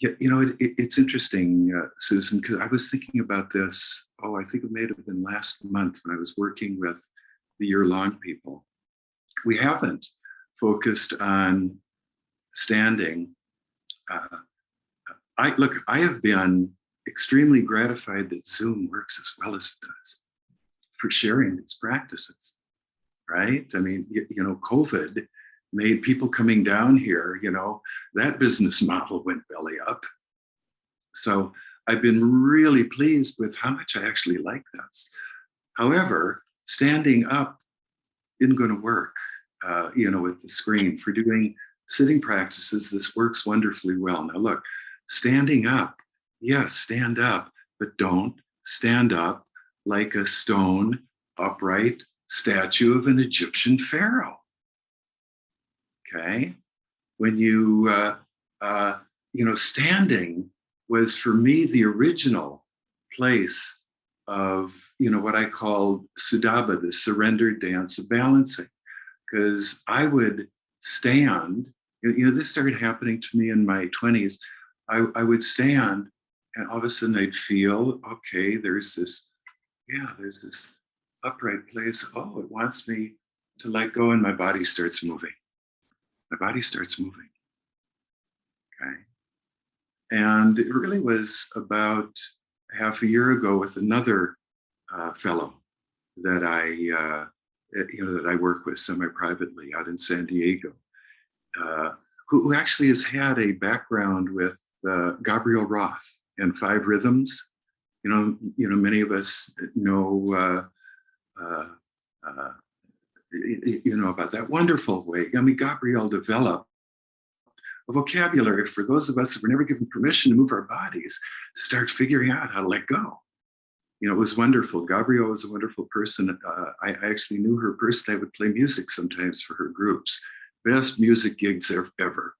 It's interesting, Susan, because I was thinking about this, I think it may have been last month when I was working with the year-long people. We haven't focused on standing. I have been extremely gratified that Zoom works as well as it does for sharing these practices, right? I mean, COVID made people coming down here, that business model went belly up. So I've been really pleased with how much I actually like this. However, standing up isn't going to work, with the screen. For doing sitting practices, this works wonderfully well. Now look, standing up, yes, stand up, but don't stand up like a stone, upright statue of an Egyptian pharaoh. Okay? When standing was for me the original place of, what I call Sudaba, the surrendered dance of balancing. Because I would stand, this started happening to me in my 20s. I would stand and all of a sudden I'd feel, okay, there's this upright place. Oh, it wants me to let go, and my body starts moving. Okay. And it really was about half a year ago with another fellow that I work with semi-privately out in San Diego, who actually has had a background with Gabriel Roth and 5 Rhythms. Many of us know about that wonderful way. I mean, Gabriel developed a vocabulary for those of us who were never given permission to move our bodies, to start figuring out how to let go. It was wonderful. Gabrielle was a wonderful person. I actually knew her personally. I would play music sometimes for her groups. Best music gigs ever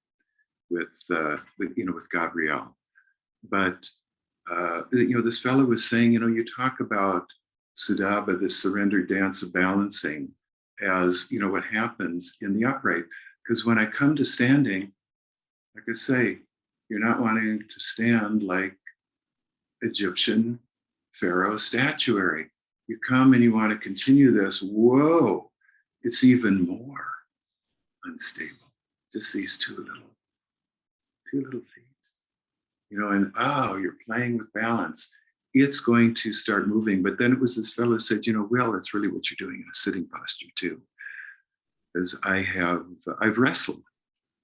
with Gabrielle. But this fellow was saying, you talk about Sudaba, this surrendered dance of balancing, as what happens in the upright. Because when I come to standing, like I say, you're not wanting to stand like Egyptian pharaoh statuary. You come and you want to continue this. Whoa, it's even more unstable. Just these two little feet. And you're playing with balance. It's going to start moving. But then it was this fellow who said, Will, it's really what you're doing in a sitting posture too. Because I've wrestled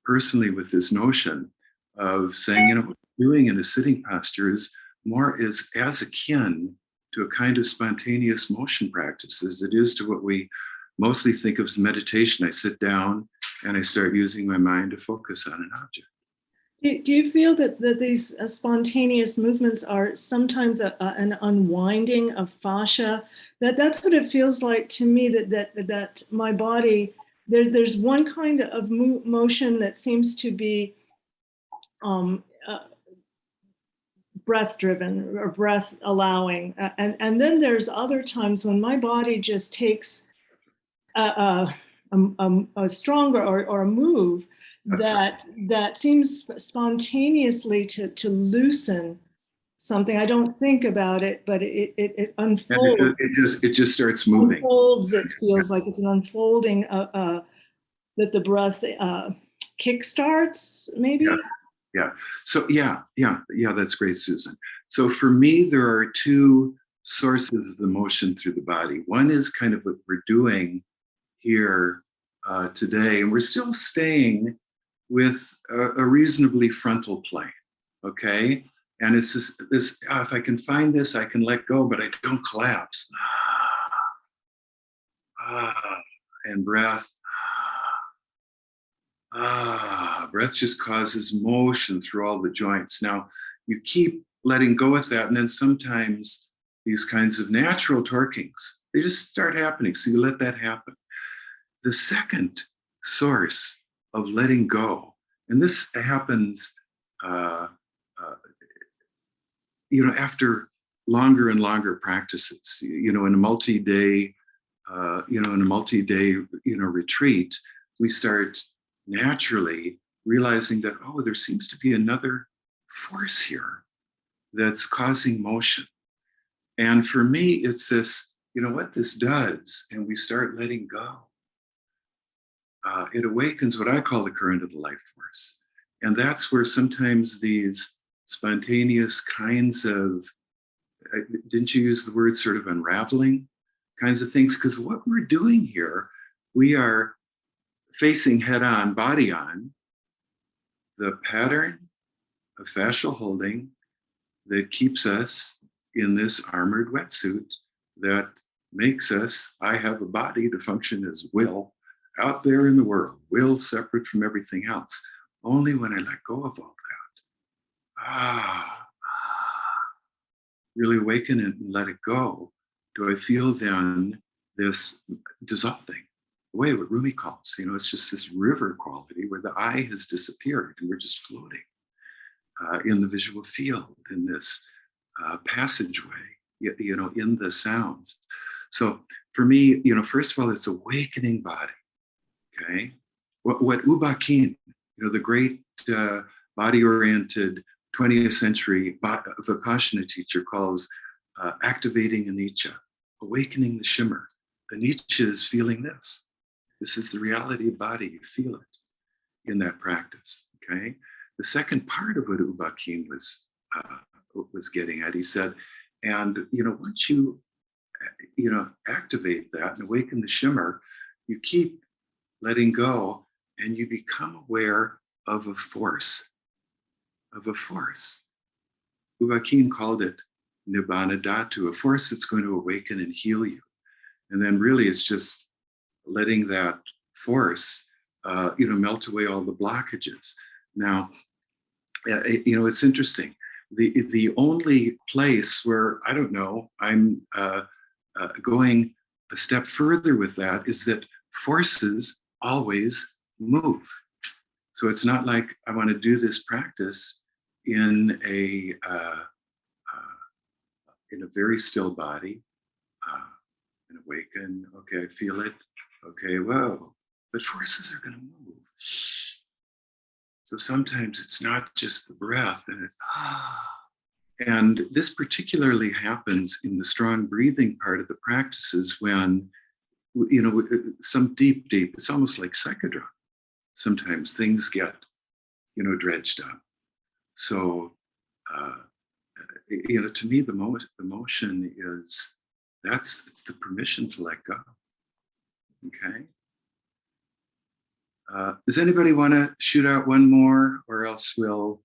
personally with this notion of saying, what we're doing in a sitting posture is more as akin to a kind of spontaneous motion practice as it is to what we mostly think of as meditation. I sit down and I start using my mind to focus on an object. Do you feel that these spontaneous movements are sometimes an unwinding of fascia? That's what it feels like to me, that my body, there's one kind of motion that seems to be um, uh, breath driven or breath allowing. And then there's other times when my body just takes a stronger or a move that seems spontaneously to loosen something. I don't think about it, but it unfolds. And it just starts moving. Unfolds. It feels like it's an unfolding that the breath kickstarts, maybe. Yeah. So yeah, that's great, Susan. So for me, there are two sources of emotion through the body. One is kind of what we're doing here today, and we're still staying with a reasonably frontal plane, okay? And it's this if I can find this, I can let go, but I don't collapse. And breath. Breath just causes motion through all the joints. Now, you keep letting go with that, and then sometimes these kinds of natural torquings, they just start happening. So you let that happen. The second source of letting go, and this happens, after longer and longer practices, in a multi-day, retreat, we start naturally realizing that, there seems to be another force here that's causing motion. And for me, it's this, what this does, and we start letting go. It awakens what I call the current of the life force. And that's where sometimes these spontaneous kinds of, didn't you use the word sort of unraveling kinds of things? Because what we're doing here, we are facing head on, body on, the pattern of fascial holding that keeps us in this armored wetsuit that makes us, I have a body to function as will out there in the world, will separate from everything else. Only when I let go of all that, really awaken it and let it go, do I feel then this dissolving away, what Rumi calls, it's just this river quality where the I has disappeared and we're just floating in the visual field, in this passageway, in the sounds. So for me, first of all, it's awakening body. Okay, what Ubakin, the great body-oriented 20th century Vipassana teacher calls activating anicca, awakening the shimmer. Anicca is feeling this. This is the reality of body. You feel it in that practice. Okay. The second part of what Ubakin was getting at, he said, and once you activate that and awaken the shimmer, you keep letting go, and you become aware of a force. Ubakin called it Nibbana Dhatu, a force that's going to awaken and heal you. And then really it's just letting that force, melt away all the blockages. Now, it's interesting. The only place where, I don't know, I'm going a step further with that is that forces always move. So it's not like I want to do this practice in a very still body and awaken. Okay, I feel it. Okay, whoa. But forces are going to move. So sometimes it's not just the breath, and it's And this particularly happens in the strong breathing part of the practices when, some deep, it's almost like psychodrome. Sometimes things get, dredged up. So, to me, the motion is, it's the permission to let go. Okay. Does anybody want to shoot out one more, or else we'll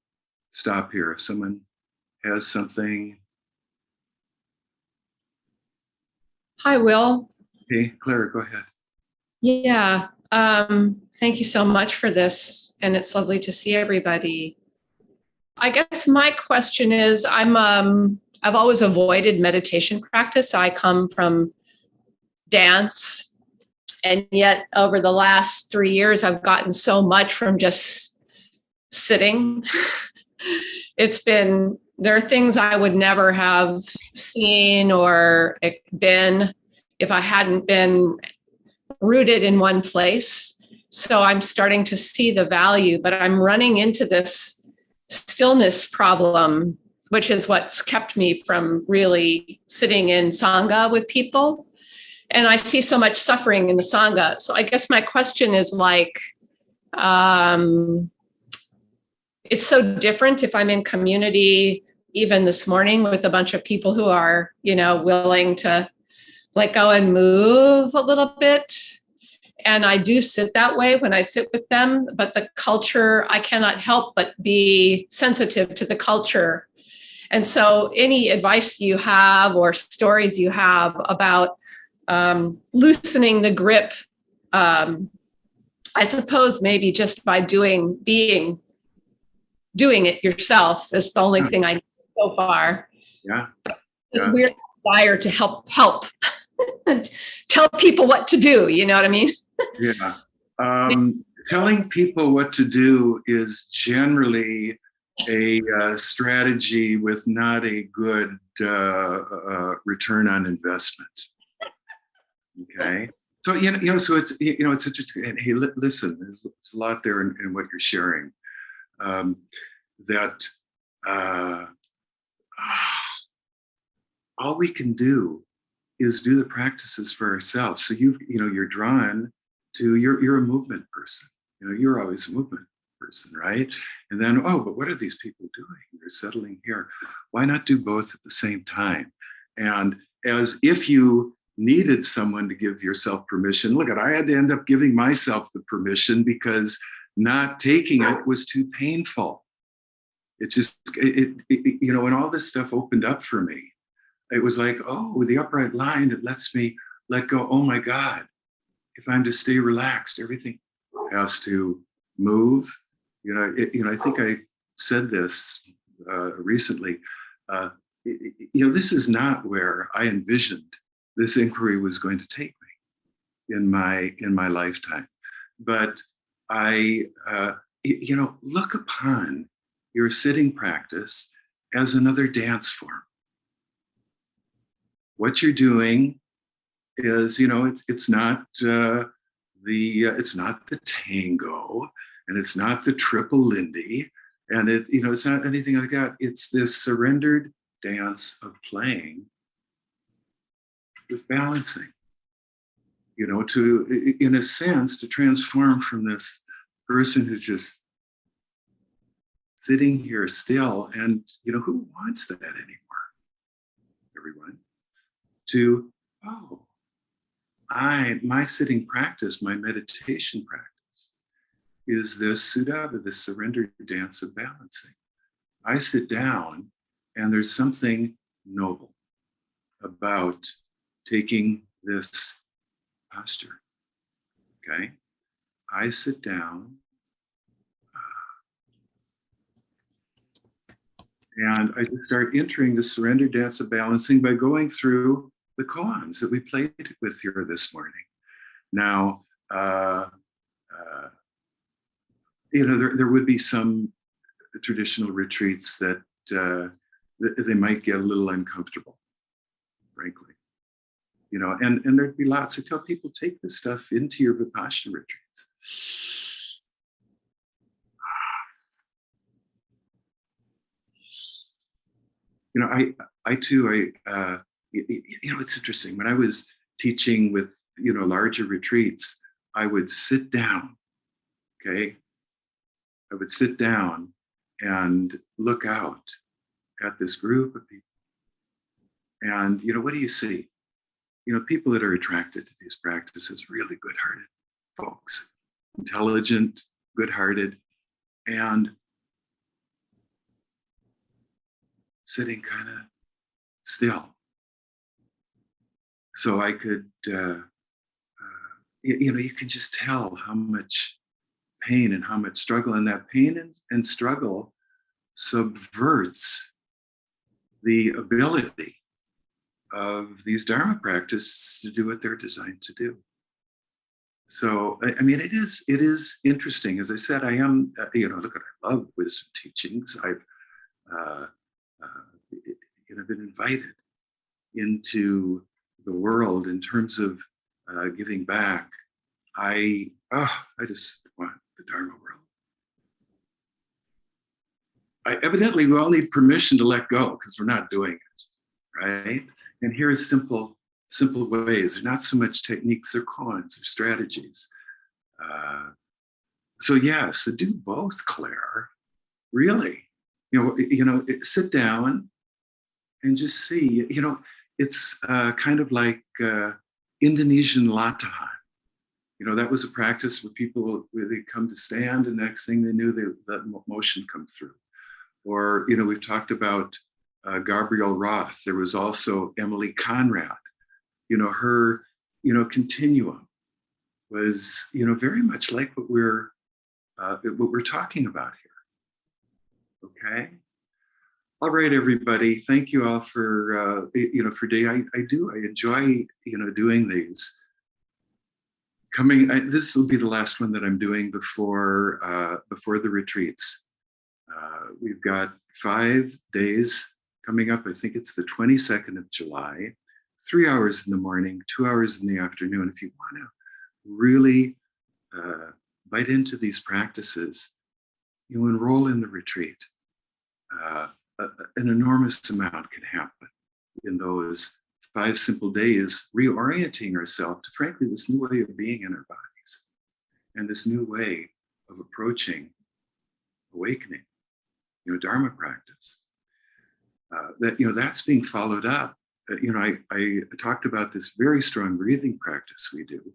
stop here if someone has something? Hi, Will. Hey, Clara, go ahead. Yeah, thank you so much for this. And it's lovely to see everybody. I guess my question is, I've always avoided meditation practice. I come from dance, and yet over the last 3 years, I've gotten so much from just sitting. There are things I would never have seen or been if I hadn't been rooted in one place. So I'm starting to see the value, but I'm running into this stillness problem, which is what's kept me from really sitting in Sangha with people. And I see so much suffering in the Sangha. So I guess my question is like, it's so different if I'm in community, even this morning with a bunch of people who are, willing to let go and move a little bit. And I do sit that way when I sit with them, but the culture, I cannot help but be sensitive to the culture. And so any advice you have or stories you have about loosening the grip, I suppose maybe just by doing it yourself is the only thing I know so far. Yeah. This weird desire to help tell people what to do. You know what I mean? Yeah. Telling people what to do is generally a strategy with not a good return on investment. Okay. So, so it's interesting. And hey, listen, there's a lot there in what you're sharing. That all we can do is do the practices for ourselves. So you're drawn to you're a movement person. You're always a movement person, right? And then, but what are these people doing? They're settling here. Why not do both at the same time? And as if you needed someone to give yourself permission. Look, I had to end up giving myself the permission because not taking it was too painful. When all this stuff opened up for me, it was like, the upright line, it lets me let go. Oh my God, if I'm to stay relaxed, everything has to move. I think I said this recently. This is not where I envisioned this inquiry was going to take me in my lifetime. But I, look upon your sitting practice as another dance form. What you're doing is, it's not it's not the tango, and it's not the triple Lindy, and it's not anything like that. It's this surrendered dance of playing with balancing. To, in a sense, to transform from this person who's just sitting here still, and who wants that anymore? Everyone. To my sitting practice, my meditation practice, is this Sudhava, this surrendered dance of balancing. I sit down, and there's something noble about taking this posture. Okay, I sit down, and I just start entering the surrender dance of balancing by going through the koans that we played with here this morning. Now, there would be some traditional retreats that they might get a little uncomfortable, frankly. And there'd be lots. I tell people, take this stuff into your Vipassana retreats. I too, it's interesting. When I was teaching with, larger retreats, I would sit down, okay? I would sit down and look out at this group of people. And, what do you see? People that are attracted to these practices, really good-hearted folks, intelligent, good-hearted, and sitting kind of still. So I could, you can just tell how much pain and how much struggle, and that pain and struggle subverts the ability of these Dharma practices to do what they're designed to do. So, I mean, it is interesting. As I said, I am, look, I love wisdom teachings. I've, been invited into the world in terms of giving back. I just want the Dharma world. Evidently, we all need permission to let go because we're not doing it, right? And here's simple ways. They're not so much techniques, they're koans, they're strategies. So do both, Claire. Really, sit down and just see. It's kind of like Indonesian latahan. That was a practice where people they come to stand, and the next thing they knew, that motion come through. Or we've talked about Gabrielle Roth. There was also Emily Conrad. Her continuum was very much like what we're talking about here. Okay. All right, everybody. Thank you all for for today. I enjoy doing these. This will be the last one that I'm doing before the retreats. We've got 5 days coming up. I think it's the 22nd of July, 3 hours in the morning, 2 hours in the afternoon. If you want to really bite into these practices, enroll in the retreat. An enormous amount can happen in those 5 simple days, reorienting ourselves to, frankly, this new way of being in our bodies and this new way of approaching awakening, Dharma practice. That's being followed up. I talked about this very strong breathing practice we do.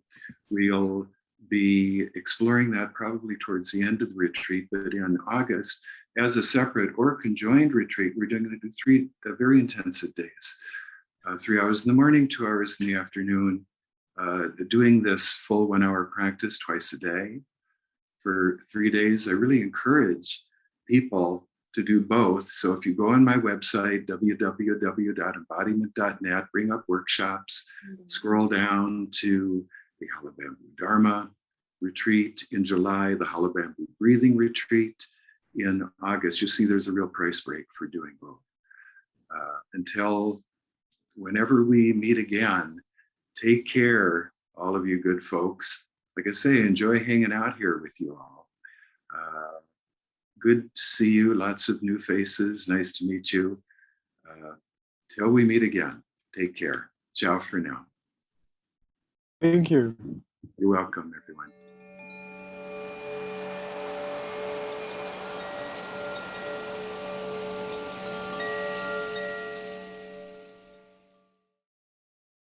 We'll be exploring that probably towards the end of the retreat, but in August, as a separate or conjoined retreat, we're going to do 3 very intensive days. 3 hours in the morning, 2 hours in the afternoon, doing this full 1 hour practice twice a day for 3 days. I really encourage people to do both. So if you go on my website, www.embodiment.net, bring up workshops, scroll down to the Hala Bamboo Dharma retreat in July, the Hala Bamboo breathing retreat in August, you'll see there's a real price break for doing both. Until whenever we meet again, take care, all of you good folks. Like I say, enjoy hanging out here with you all. Good to see you, lots of new faces, nice to meet you. Till we meet again, take care. Ciao for now. Thank you. You're welcome, everyone.